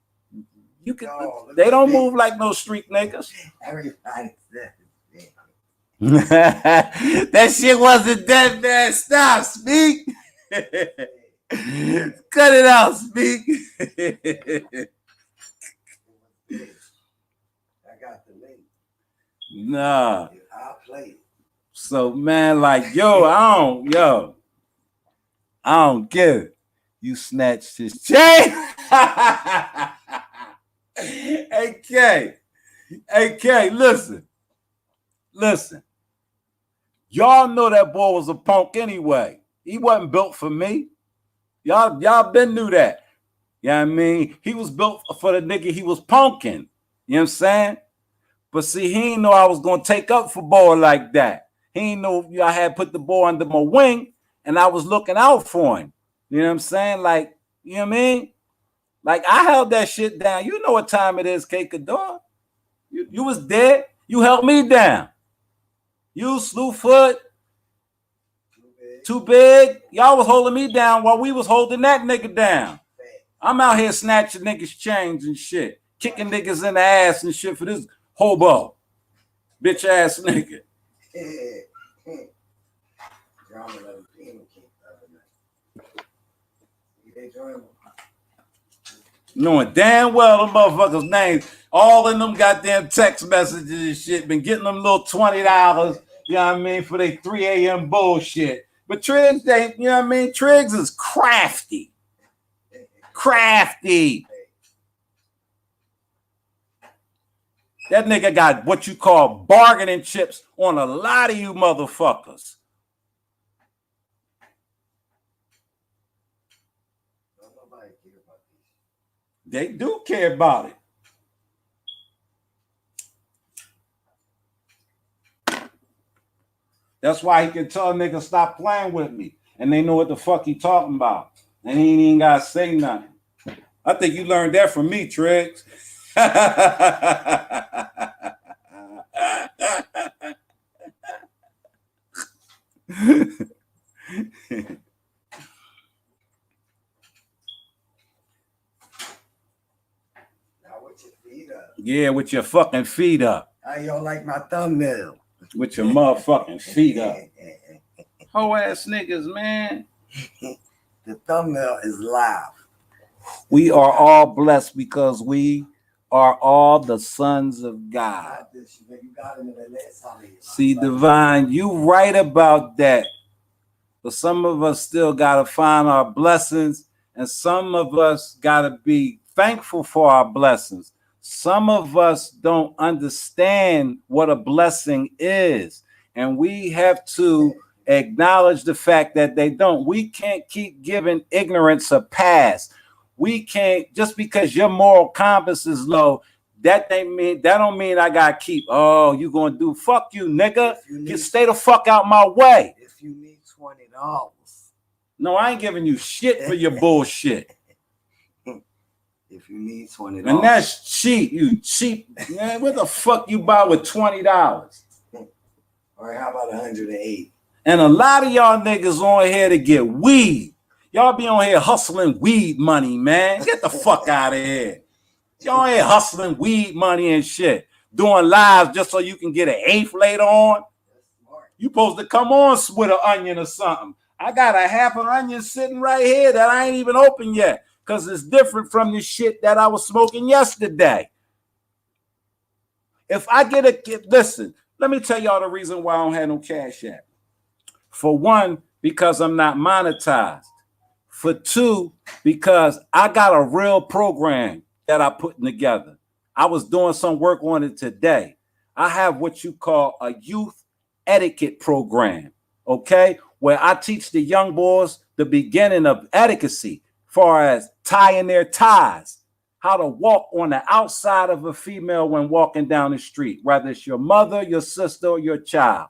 They don't move like no street niggas. Everybody said that shit wasn't that bad. Stop, Speak. Cut it out, Speak. I got the link. Nah. I'll play it. So man, like, I don't get it. You snatched his chain. AK, listen. Y'all know that boy was a punk anyway. He wasn't built for me. Y'all been knew that. You know what I mean? He was built for the nigga he was punking. You know what I'm saying? But see, he ain't know I was gonna take up for boy like that. He ain't know I had put the boy under my wing and I was looking out for him. You know what I'm saying? Like, you know what I mean? Like I held that shit down. You know what time it is, K Kador. You was dead. You held me down. You, Slewfoot, Too Big. Y'all was holding me down while we was holding that nigga down. I'm out here snatching niggas' chains and shit. Kicking niggas in the ass and shit for this hobo. Bitch ass nigga. Knowing damn well them motherfuckers' names, all in them goddamn text messages and shit, been getting them little $20, you know what I mean, for their 3 a.m. bullshit. But Triggs, they, you know what I mean? Triggs is crafty. Crafty. That nigga got what you call bargaining chips on a lot of you motherfuckers. They do care about it. That's why he can tell a nigga stop playing with me. And they know what the fuck he talking about. And he ain't even got to say nothing. I think you learned that from me, Triggs. Yeah, with your fucking feet up. How y'all like my thumbnail? With your motherfucking feet up. Whole ass niggas, man. The thumbnail is live. We are all blessed because we are all the sons of God. See, Divine, you right about that. But some of us still got to find our blessings, and some of us got to be thankful for our blessings. Some of us don't understand what a blessing is, and we have to acknowledge the fact that they don't. We can't keep giving ignorance a pass. We can't, just because your moral compass is low, that don't mean I gotta keep, oh, you gonna do, fuck you, nigga. You stay the fuck out my way. If you need $20. No, I ain't giving you shit for your bullshit. If you need $20. And that's cheap. You cheap. Man, what the fuck you buy with $20? All right, how about 108? And a lot of y'all niggas on here to get weed. Y'all be on here hustling weed money, man. Get the fuck out of here. Y'all ain't hustling weed money and shit. Doing lives just so you can get an eighth later on. You supposed to come on with an onion or something. I got a half an onion sitting right here that I ain't even opened yet. Because it's different from the shit that I was smoking yesterday. If I get a, listen, let me tell y'all the reason why I don't have no cash yet. For one, because I'm not monetized. For two, because I got a real program that I'm putting together. I was doing some work on it today. I have what you call a youth etiquette program, okay? Where I teach the young boys the beginning of etiquette, far as tying their ties, how to walk on the outside of a female when walking down the street, whether it's your mother, your sister, or your child.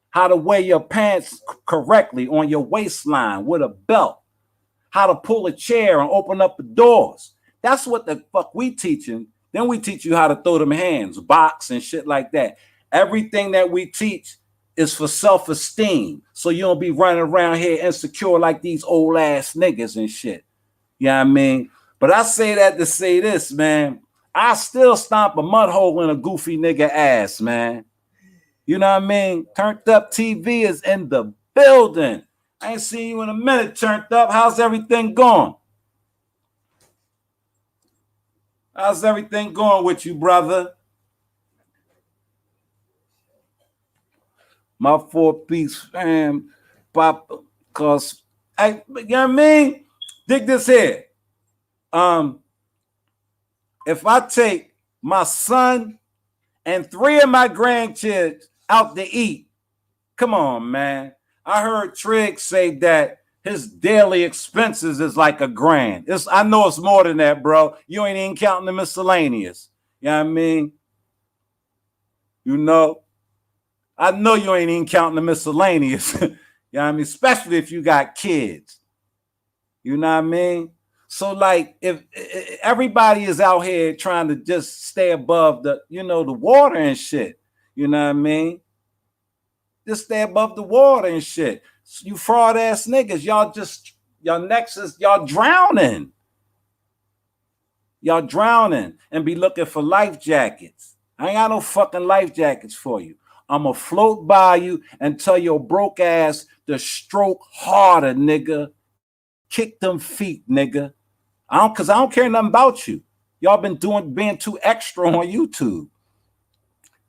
How to wear your pants correctly on your waistline with a belt. How to pull a chair and open up the doors. That's what the fuck we teaching. Then we teach you how to throw them hands, box and shit like that. Everything that we teach is for self-esteem. So you don't be running around here insecure like these old ass niggas and shit. You know what I mean? But I say that to say this, man. I still stomp a mud hole in a goofy nigga ass, man. You know what I mean? Turned Up TV is in the building. I ain't seen you in a minute, Turned Up. How's everything going? How's everything going with you, brother? My 4-piece fam, pop, cause you know what I mean? Dig this here. If I take my son and 3 of my grandkids out to eat, come on, man. I heard Trigg say that his daily expenses is like $1,000. I know it's more than that, bro. You ain't even counting the miscellaneous. You know what I mean? You know, I know you ain't even counting the miscellaneous. You know what I mean? Especially if you got kids. You know what I mean? So like if everybody is out here trying to just stay above the, the water and shit. You know what I mean? Just stay above the water and shit. You fraud ass niggas, y'all nexus, y'all drowning. Y'all drowning and be looking for life jackets. I ain't got no fucking life jackets for you. I'ma float by you and tell your broke ass to stroke harder, nigga. Kick them feet, nigga. Cause I don't care nothing about you. Y'all been being too extra on YouTube.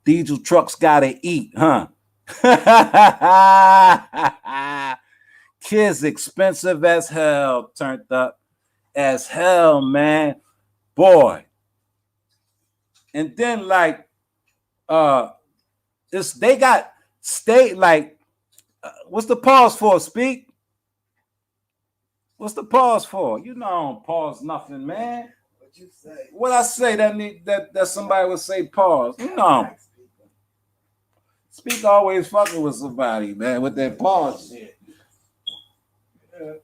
Diesel trucks gotta eat, huh? Kids expensive as hell, turned up as hell, man. Boy. And then like they got state like what's the pause for? Speak. What's the pause for? You know I don't pause nothing, man. What you say? What I say that somebody would say pause. You know. Speak always fucking with somebody, man, with that pause shit. Where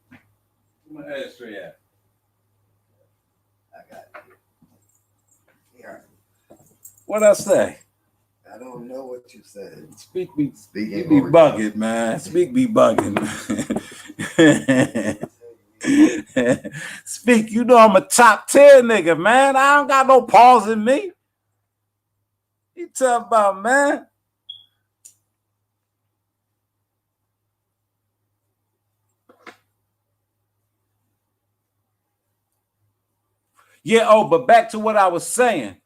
my ashtray at? I got it. Here. What I say? I don't know what you said. Speak be Speaking be bugging, man. Speak be bugging. Speak, you know I'm a top 10 nigga, man. I don't got no pause in me. You talking about, man? Yeah, but back to what I was saying.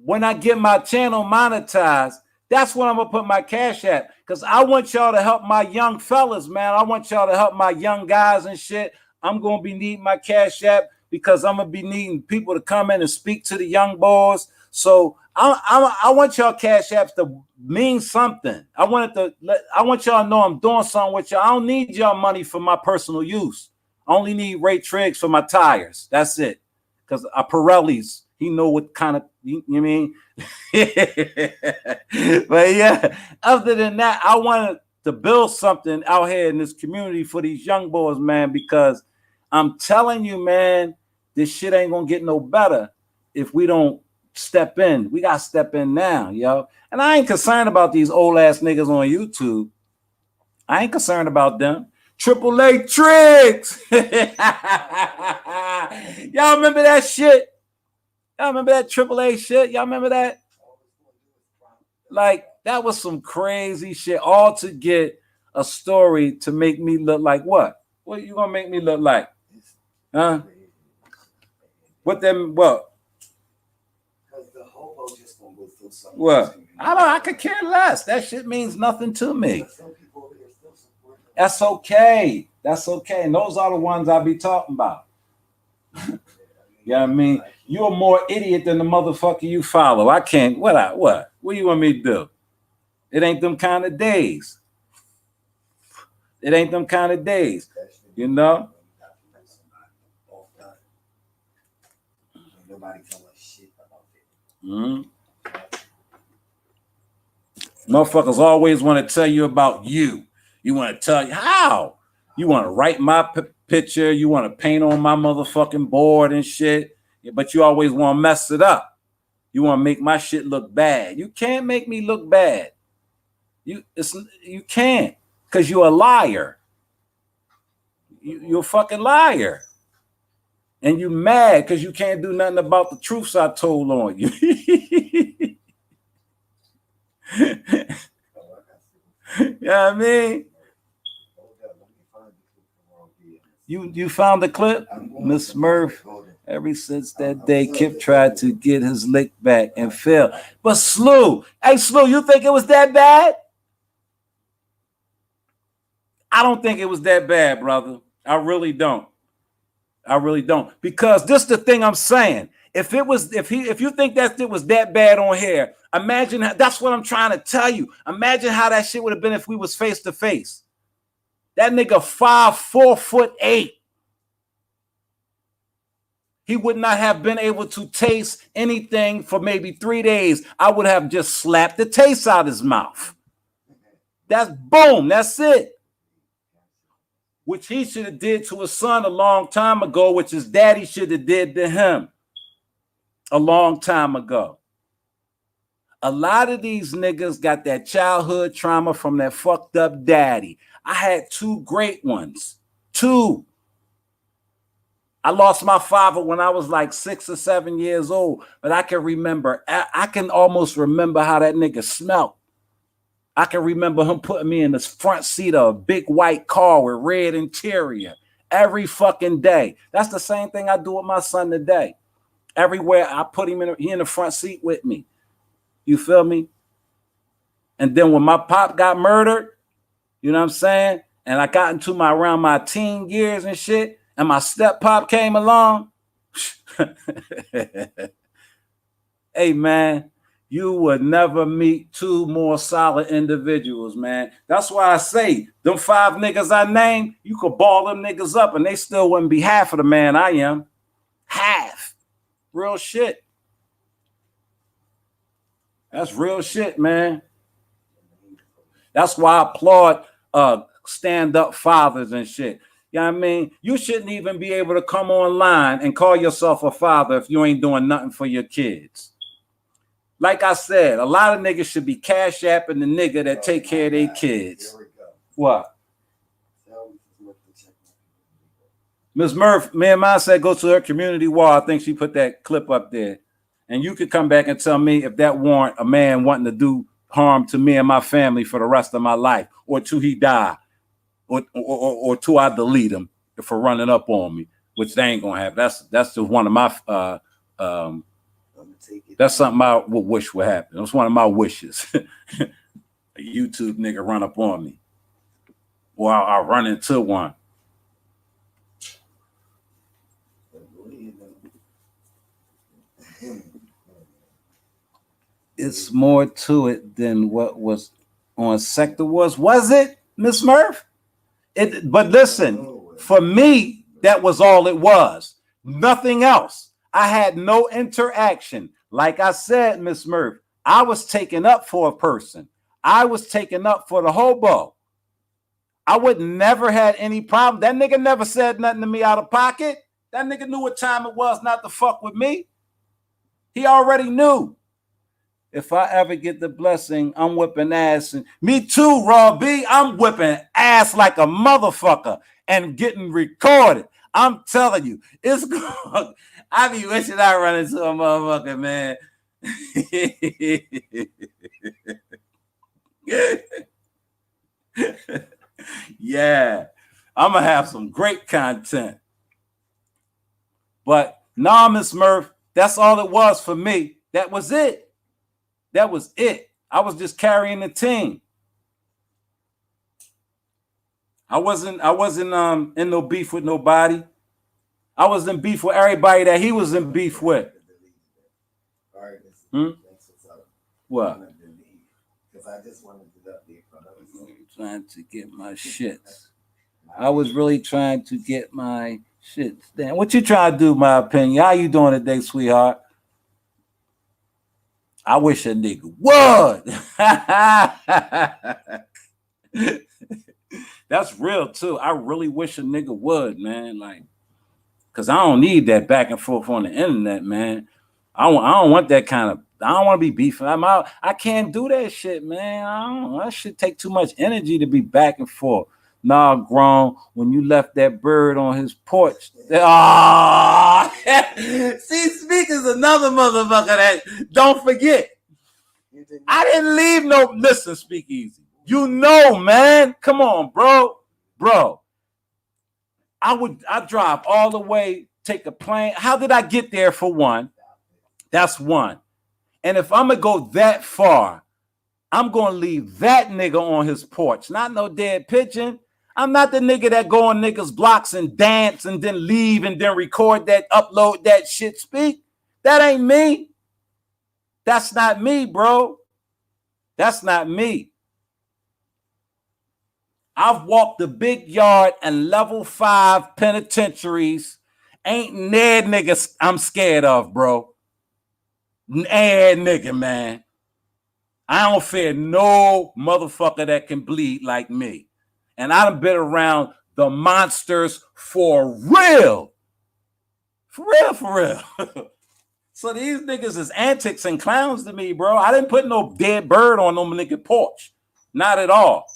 When I get my channel monetized, that's when I'm gonna put my cash at. Because I want y'all to help my young fellas, man. I want y'all to help my young guys and shit. I'm gonna be needing my cash app because I'm gonna be needing people to come in and speak to the young boys. So I want y'all cash apps to mean something. I want y'all to know I'm doing something with y'all. I don't need y'all money for my personal use. I only need Ray Triggs for my tires. That's it. Because Pirelli's, he know what kind of, you mean? But yeah, other than that, I wanted to build something out here in this community for these young boys, man, because I'm telling you, man, this shit ain't gonna get no better if we don't step in. We gotta step in now, yo. And I ain't concerned about these old ass niggas on YouTube. I ain't concerned about them. AAA Triggs. Y'all remember that shit? Y'all remember that AAA shit? Y'all remember that? Like, that was some crazy shit, all to get a story to make me look like what? What you gonna make me look like? Huh? What them, what? Because the hobo just gonna go through something. What? I could care less. That shit means nothing to me. That's okay. That's okay. And those are the ones I be talking about. You know what I mean? You're more idiot than the motherfucker you follow. I can't. What? What do you want me to do? It ain't them kind of days. It ain't them kind of days. You know? Nobody tell us shit about it. Mm-hmm. Motherfuckers always want to tell you about you. You want to tell you how? You want to write my picture. You want to paint on my motherfucking board and shit. But you always want to mess it up. You want to make my shit look bad. You can't make me look bad. You can't, because you're a liar. You're a fucking liar. And you mad because you can't do nothing about the truths I told on you. You know what I mean? You found the clip? Miss Murph, ever since that day, Kip tried to get his lick back and failed. But Slew, hey Slew, you think it was that bad? I don't think it was that bad, brother. I really don't. Because this is the thing I'm saying. If you think that it was that bad on here, imagine that's what I'm trying to tell you. Imagine how that shit would have been if we was face to face. That nigga 5'4", 8". He would not have been able to taste anything for maybe 3 days. I would have just slapped the taste out of his mouth. That's boom. That's it. Which he should have did to his son a long time ago, which his daddy should have did to him a long time ago. A lot of these niggas got that childhood trauma from that fucked up daddy. I had 2 great ones. 2. I lost my father when I was like 6 or 7 years old, but I can remember, I can almost remember how that nigga smelled. I can remember him putting me in the front seat of a big white car with red interior every fucking day. That's the same thing I do with my son today. Everywhere I put him he in the front seat with me. You feel me? And then when my pop got murdered, you know what I'm saying? And I got into around my teen years and shit, and my step pop came along. Hey, man. You would never meet 2 more solid individuals, man. That's why I say, them 5 niggas I named, you could ball them niggas up and they still wouldn't be half of the man I am. Half. Real shit. That's real shit, man. That's why I applaud stand-up fathers and shit. You know what I mean? You shouldn't even be able to come online and call yourself a father if you ain't doing nothing for your kids. Like I said, a lot of niggas should be cash apping the nigga that take care of their kids. What? Ms. Murph, me and mine said go to her community wall. I think she put that clip up there. And you could come back and tell me if that warrant a man wanting to do harm to me and my family for the rest of my life, or till he die, or till I delete him for running up on me, which they ain't gonna have. That's just one of my that's something I would wish would happen. That's one of my wishes. A YouTube nigga run up on me, or I'll run into one. It's more to it than what was on Sector Wars. Was it, Miss Murph? But listen, for me, that was all it was. Nothing else. I had no interaction. Like I said, Miss Murph, I was taken up for a person. I was taken up for the hobo. I would never had any problem. That nigga never said nothing to me out of pocket. That nigga knew what time it was not to fuck with me. He already knew. If I ever get the blessing, I'm whipping ass. And me too, Raw B. I'm whipping ass like a motherfucker and getting recorded. I'm telling you, it's good. I be wishing I run into a motherfucker, man. Yeah, I'm gonna have some great content. But nah, Miss Murph, that's all it was for me. That was it. That was it. I was just carrying the team. I wasn't in no beef with nobody. I was in beef with everybody that he was in beef with. What? I just wanted to update. Trying to get my shits. I was really trying to get my shits. Damn, what you trying to do, my opinion? How you doing today, sweetheart? I wish a nigga would. That's real too. I really wish a nigga would, man. Like, cause I don't need that back and forth on the internet, man. I don't want that kind of. I don't want to be beefing. I can't do that shit, man. That shit take too much energy to be back and forth. Nah, grown. When you left that bird on his porch. Ah, see, Speak is another motherfucker that don't forget. I didn't leave no. Listen, Speak Easy. You know, man. Come on, bro. I drive all the way, take a plane. How did I get there? For one, that's one. And if I'm gonna go that far, I'm gonna leave that nigga on his porch, not no dead pigeon. I'm not the nigga that go on niggas' blocks and dance and then leave and then record that, upload that shit. Speak. That ain't me. That's not me, bro. That's not me. I've walked the big yard and level 5 penitentiaries Ain't Ned niggas I'm scared of, bro. Ned nigga, man. I don't fear no motherfucker that can bleed like me. And I done been around the monsters for real. For real, for real. So these niggas is antics and clowns to me, bro. I didn't put no dead bird on no nigga porch. Not at all.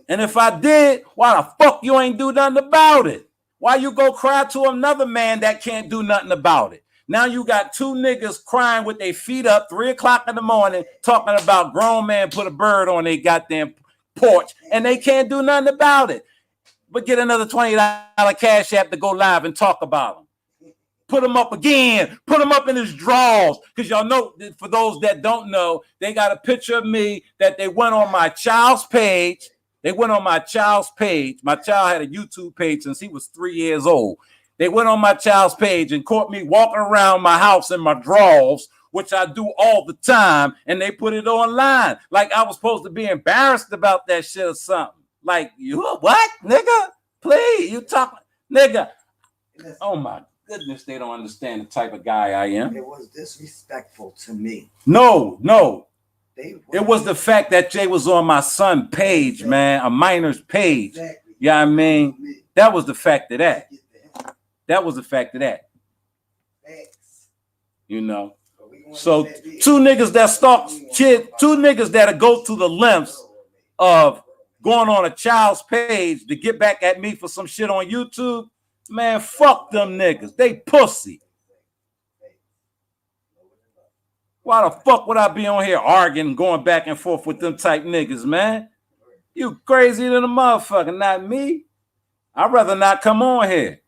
And if I did, why the fuck you ain't do nothing about it? Why you go cry to another man that can't do nothing about it? Now you got two niggas crying with their feet up 3 o'clock in the morning talking about grown man put a bird on their goddamn porch and they can't do nothing about it. But get another $20 cash app to go live and talk about them. Put them up again. Put them up in his drawers. Because y'all know, for those that don't know, they got a picture of me that they went on my child's page. They went on my child's page. My child had a YouTube page since he was 3 years old. They went on my child's page and caught me walking around my house in my drawers, which I do all the time, and they put it online. Like I was supposed to be embarrassed about that shit or something. Like, you what, nigga? Please, you talk, nigga. Oh my goodness, they don't understand the type of guy I am. It was disrespectful to me. No. It was the fact that Jay was on my son's page, man, a minor's page. Exactly. Yeah, I mean, that was the fact of that. That was the fact of that. You know. So two niggas that stalk kids, two niggas that'll go to the lengths of going on a child's page to get back at me for some shit on YouTube. Man, fuck them niggas. They pussy. Why the fuck would I be on here arguing, going back and forth with them type niggas, man? You crazy than a motherfucker, not me. I'd rather not come on here.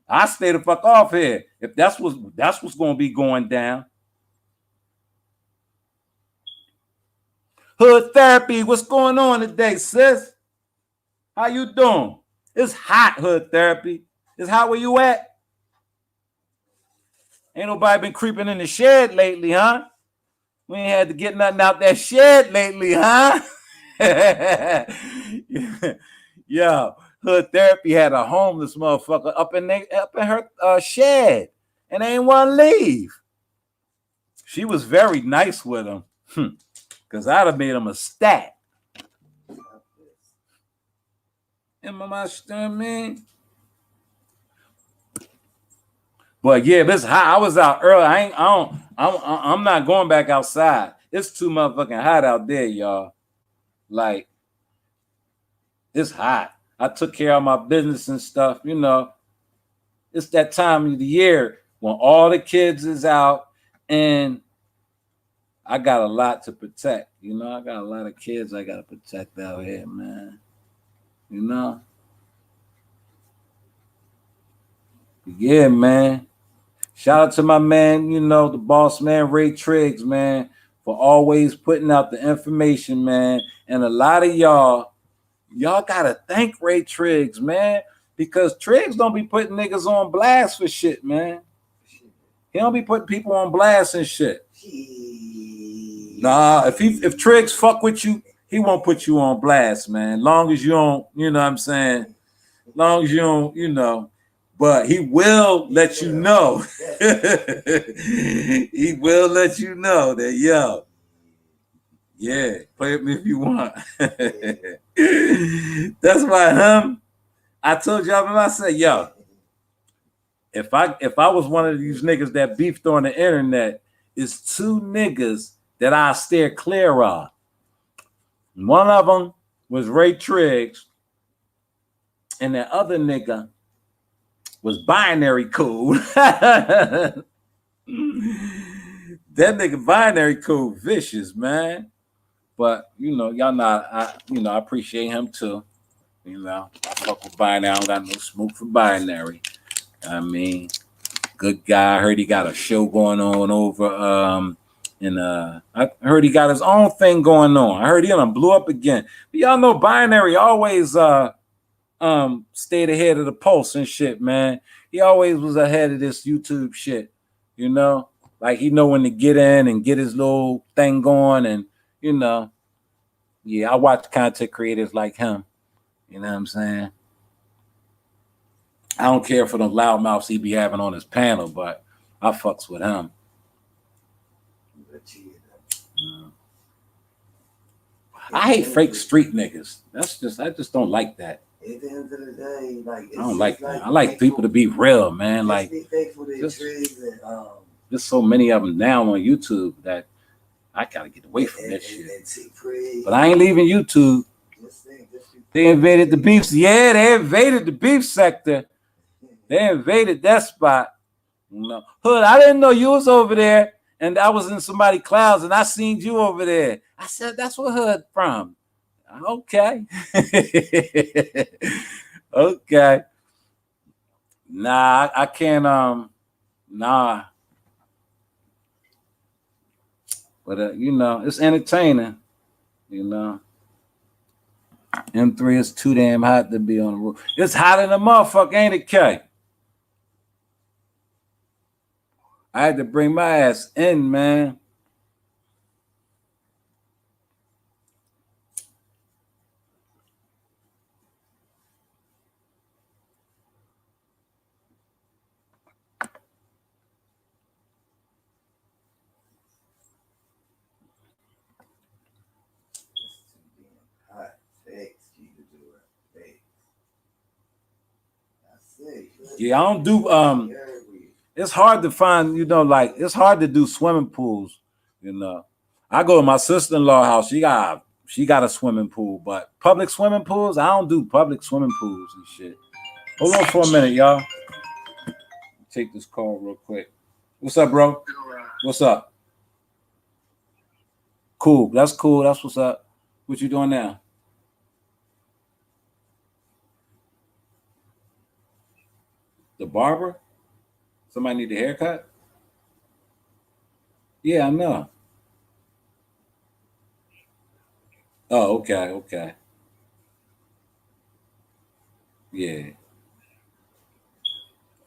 I stay the fuck off here if that's what's gonna be going down. Hood Therapy, what's going on today, sis? How you doing? It's hot, Hood Therapy. It's hot where you at? Ain't nobody been creeping in the shed lately, huh? We ain't had to get nothing out that shed lately, huh? Yo, Hood Therapy had a homeless motherfucker up in her shed, and they ain't want to leave. She was very nice with him, because I'd have made him a stat. Am I understand? But yeah, this hot. I was out early. I'm not going back outside. It's too motherfucking hot out there, y'all. Like, it's hot. I took care of my business and stuff, you know. It's that time of the year when all the kids is out and I got a lot to protect. You know, I got a lot of kids I got to protect out here, man. You know? Yeah, man. Shout out to my man, you know, the boss man, Ray Triggs, man, for always putting out the information, man. And a lot of y'all gotta thank Ray Triggs, man, because Triggs don't be putting niggas on blast for shit, man. He don't be putting people on blast and shit. Nah, if Triggs fuck with you, he won't put you on blast, man. Long as you don't, you know what I'm saying? Long as you don't, you know. But he will let you know. He will let you know that, yo, yeah, play with me if you want. That's why I told y'all, I said, yo, if I was one of these niggas that beefed on the internet, it's two niggas that I steer clear of. One of them was Ray Triggs, and the other nigga was Binary Code. That nigga Binary Code vicious, man. But you know, y'all know I appreciate him too. You know, I fuck with Binary. I don't got no smoke for Binary. I mean, good guy. I heard he got a show going on over and I heard he got his own thing going on. I heard he done blew up again. But y'all know Binary always stayed ahead of the pulse and shit, man. He always was ahead of this YouTube shit, you know? Like he know when to get in and get his little thing going, and you know, yeah, I watch content creators like him. You know what I'm saying? I don't care for the loudmouths he be having on his panel, but I fucks with him. I hate fake street niggas. I just don't like that. At the end of the day, like I don't like that. I like people to be real, man. Like be thankful to just- trees and there's so many of them now on YouTube that I gotta get away from that shit. But I ain't leaving YouTube. They invaded the beef. Yeah, they invaded the beef sector. They invaded that spot. No. Hood, I didn't know you was over there, and I was in somebody's clouds, and I seen you over there. I said, that's where Hood from. Okay. Okay. Nah, I can't, nah. But, you know, it's entertaining, you know. M3 is too damn hot to be on the roof. It's hot in the motherfucker, ain't it, K? I had to bring my ass in, man. Yeah, I don't do it's hard to find, you know, like it's hard to do swimming pools, you know. I go to my sister-in-law house, she got a swimming pool, but public swimming pools, I don't do public swimming pools and shit. Hold on for a minute, y'all. Take this call real quick. What's up, bro? What's up? Cool. That's cool. That's what's up. What you doing now? The barber? Somebody need a haircut? Yeah, I know. Oh, okay, okay. Yeah.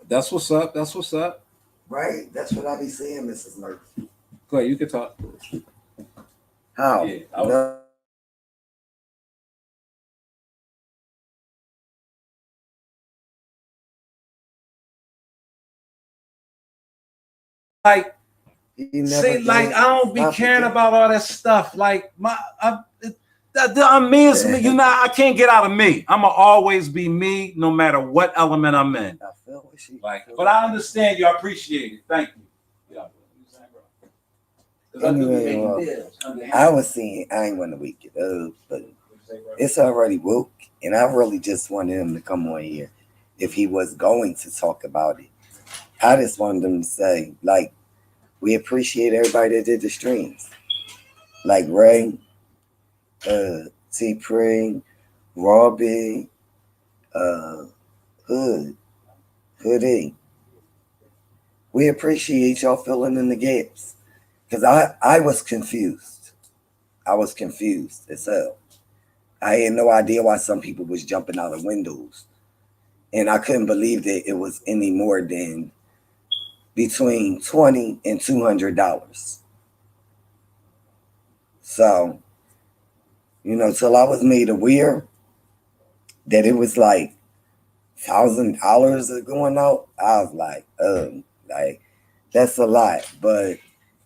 That's what's up. That's what's up. Right? That's what I be saying, Mrs. Murphy. Go ahead, you can talk. How? Yeah, I was- Like, see, like I don't be caring about all that stuff. Like I'm me is me. You know, I can't get out of me. I'ma always be me, no matter what element I'm in. I feel what she Like, but I understand you. I appreciate it. Thank you. Yeah. Anyway, I was seeing, I ain't want to wake it up, but it's already woke, and I really just wanted him to come on here if he was going to talk about it. I just wanted him to say, like, we appreciate everybody that did the streams. Like Ray, T-Pring, Robbie, Hoodie. We appreciate y'all filling in the gaps. Because I was confused. I was confused as hell. I had no idea why some people was jumping out of windows. And I couldn't believe that it was any more than between $20 and $200. So, you know, till I was made aware that it was like $1,000 going out, I was like, that's a lot. But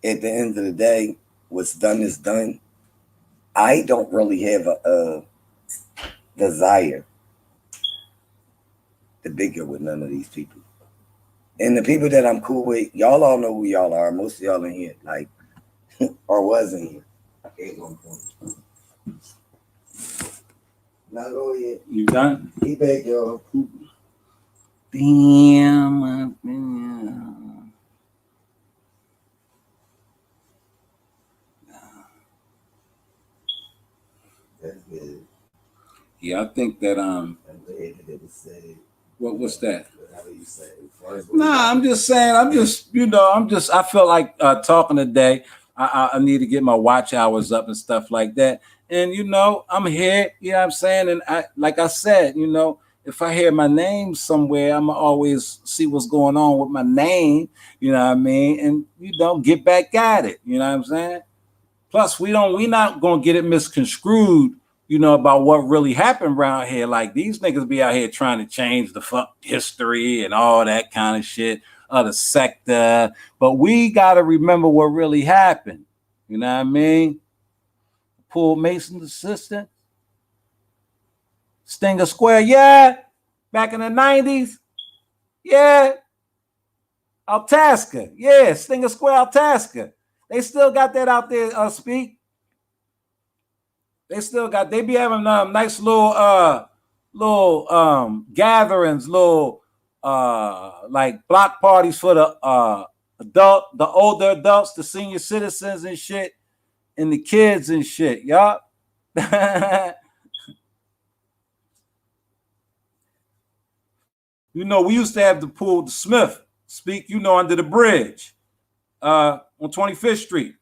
at the end of the day, what's done is done. I don't really have a desire to bigger with none of these people. And the people that I'm cool with, y'all all know who y'all are. Most of y'all in here, like, or was in here at one point. Now go ahead. You done? He back, y'all. Damn. That's good. Yeah, I think that I'm glad that it was said. what's that? Whatever you say. Nah, I'm just saying, I feel like talking today. I need to get my watch hours up and stuff like that. And, you know, I'm here, you know what I'm saying? And like I said, you know, if I hear my name somewhere, I'm always see what's going on with my name, you know what I mean? And, you know, get back at it, you know what I'm saying? Plus, we not going to get it misconstrued, you know, about what really happened around here. Like these niggas be out here trying to change the fuck history and all that kind of shit of the sector. But we gotta remember what really happened. You know what I mean? Paul Mason's assistant. Stinger Square, yeah. Back in the 90s. Yeah. Altasca. Yeah, Stinger Square, Altasca. They still got that out there, Speak. They still got, they be having nice little gatherings, little like block parties for the older adults, the senior citizens and shit, and the kids and shit, y'all. You know, we used to have the pool, the Smith, Speak, you know, under the bridge on 25th Street.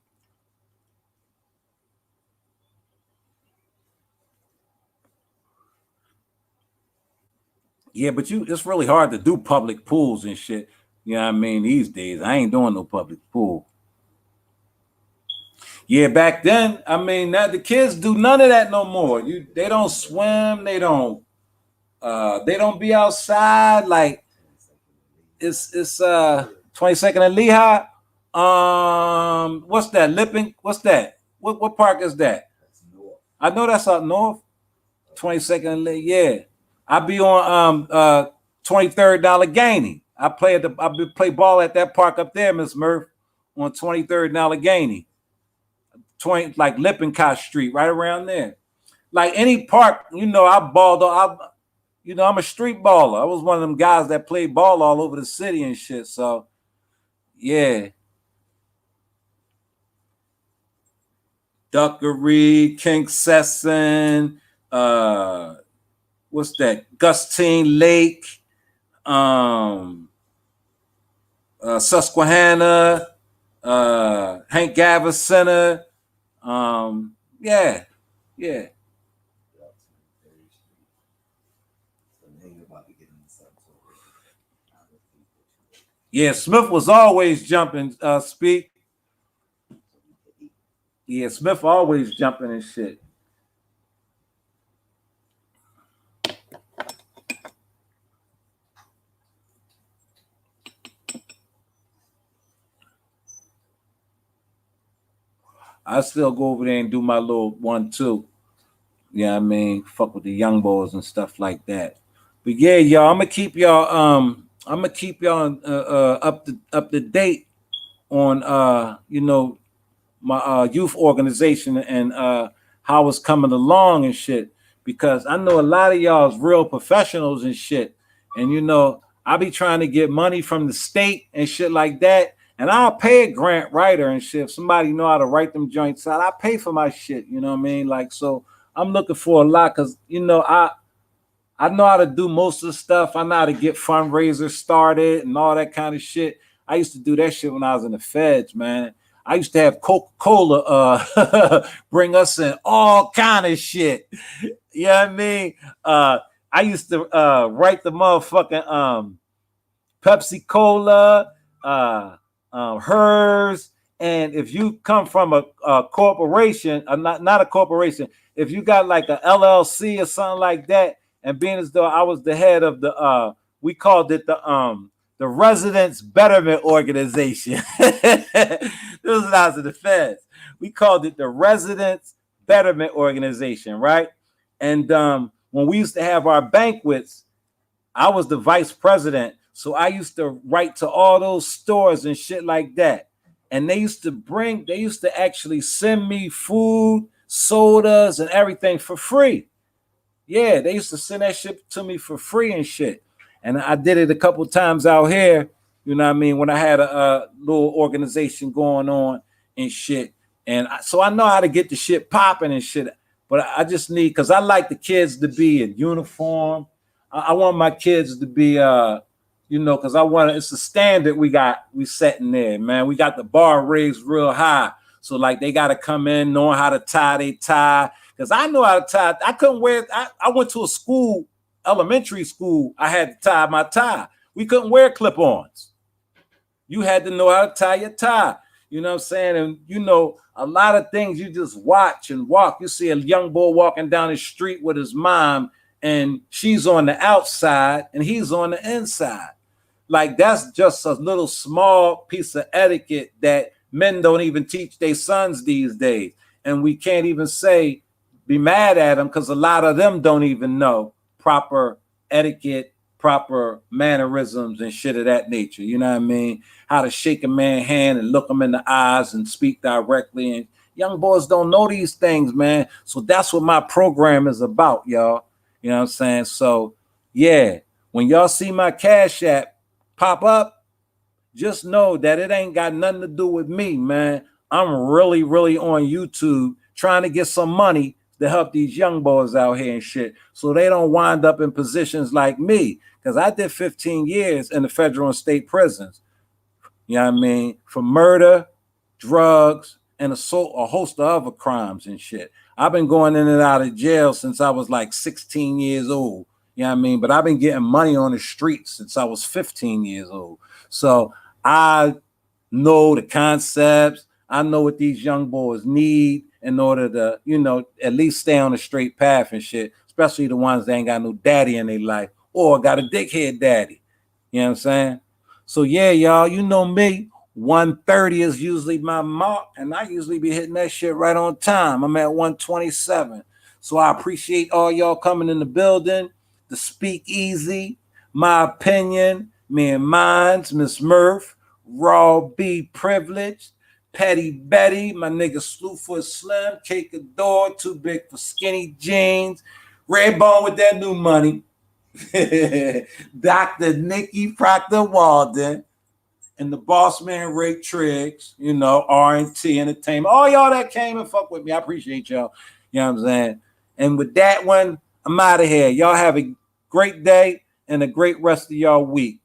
Yeah, but it's really hard to do public pools and shit. You know what I mean? These days, I ain't doing no public pool. Yeah, back then, I mean, now the kids do none of that no more. They don't swim, they don't be outside. Like it's 22nd and Lehigh. What's that? Lipping? What's that? What park is that? I know that's up north. 22nd and Lehigh. Yeah. I be on 23rd Allegheny. I play ball at that park up there, Miss Murph, on 23rd and Allegheny. Like Lippincott Street, right around there. Like any park, you know, I balled. I'm a street baller. I was one of them guys that played ball all over the city and shit. So, yeah. Duckery, King Sesson, what's that? Gustine Lake, Susquehanna, Hank Gavis Center. Yeah. Yeah, Smith was always jumping, Speak. Yeah, Smith always jumping and shit. I still go over there and do my little 1-2. Yeah, I mean, fuck with the young boys and stuff like that. But yeah, y'all, I'm gonna keep y'all up to date on you know, my youth organization and how it's coming along and shit, because I know a lot of y'all is real professionals and shit. And you know, I be trying to get money from the state and shit like that. And I'll pay a grant writer and shit. If somebody know how to write them joints out, I pay for my shit. You know what I mean? Like, so I'm looking for a lot because, you know, I know how to do most of the stuff. I know how to get fundraisers started and all that kind of shit. I used to do that shit when I was in the feds, man. I used to have Coca-Cola bring us in all kind of shit. You know what I mean? I used to write the motherfucking Pepsi Cola, hers, and if you come from a corporation, not a corporation, if you got like a LLC or something like that, and being as though I was the head of the we called it the Residents Betterment Organization. This was when I was in the feds. We called it the Residents Betterment Organization, right? And when we used to have our banquets, I was the vice president. So I used to write to all those stores and shit like that. And they used to actually send me food, sodas, and everything for free. Yeah, they used to send that shit to me for free and shit. And I did it a couple times out here, you know what I mean, when I had a little organization going on and shit. And so I know how to get the shit popping and shit. But I just need, because I like the kids to be in uniform. I want my kids to be you know, because it's a standard we set in there, man. We got the bar raised real high. So like they gotta come in knowing how to tie their tie. Because I know how to tie. I couldn't wear, I went to a school, elementary school, I had to tie my tie. We couldn't wear clip-ons. You had to know how to tie your tie. You know what I'm saying? And you know, a lot of things you just watch and walk. You see a young boy walking down the street with his mom, and she's on the outside and he's on the inside. Like that's just a little small piece of etiquette that men don't even teach their sons these days. And we can't even say be mad at them because a lot of them don't even know proper etiquette, proper mannerisms and shit of that nature. You know what I mean? How to shake a man's hand and look him in the eyes and speak directly. And young boys don't know these things, man. So that's what my program is about, y'all. You know what I'm saying? So yeah, when y'all see my Cash App pop up, just know that it ain't got nothing to do with me, man. I'm really, really on YouTube trying to get some money to help these young boys out here and shit, so they don't wind up in positions like me. Because I did 15 years in the federal and state prisons. You know what I mean? For murder, drugs, and assault, a host of other crimes and shit. I've been going in and out of jail since I was like 16 years old. You know what I mean? But I've been getting money on the streets since I was 15 years old. So I know the concepts. I know what these young boys need in order to, you know, at least stay on the straight path and shit, especially the ones that ain't got no daddy in their life or got a dickhead daddy. You know what I'm saying? So yeah, y'all, you know me, 130 is usually my mark, and I usually be hitting that shit right on time. I'm at 127. So I appreciate all y'all coming in the building to speak easy, my opinion, me and mine's, Miss Murph, Raw B Privileged, Petty Betty, my nigga Slewfoot Slim, Cake Adore, Too Big for Skinny Jeans, Redbone with that new money, Dr. Nikki Proctor Walden, and the boss man Ray Triggs, you know, R&T Entertainment. All y'all that came and fuck with me, I appreciate y'all. You know what I'm saying? And with that one, I'm out of here. Y'all have a great day and a great rest of y'all week.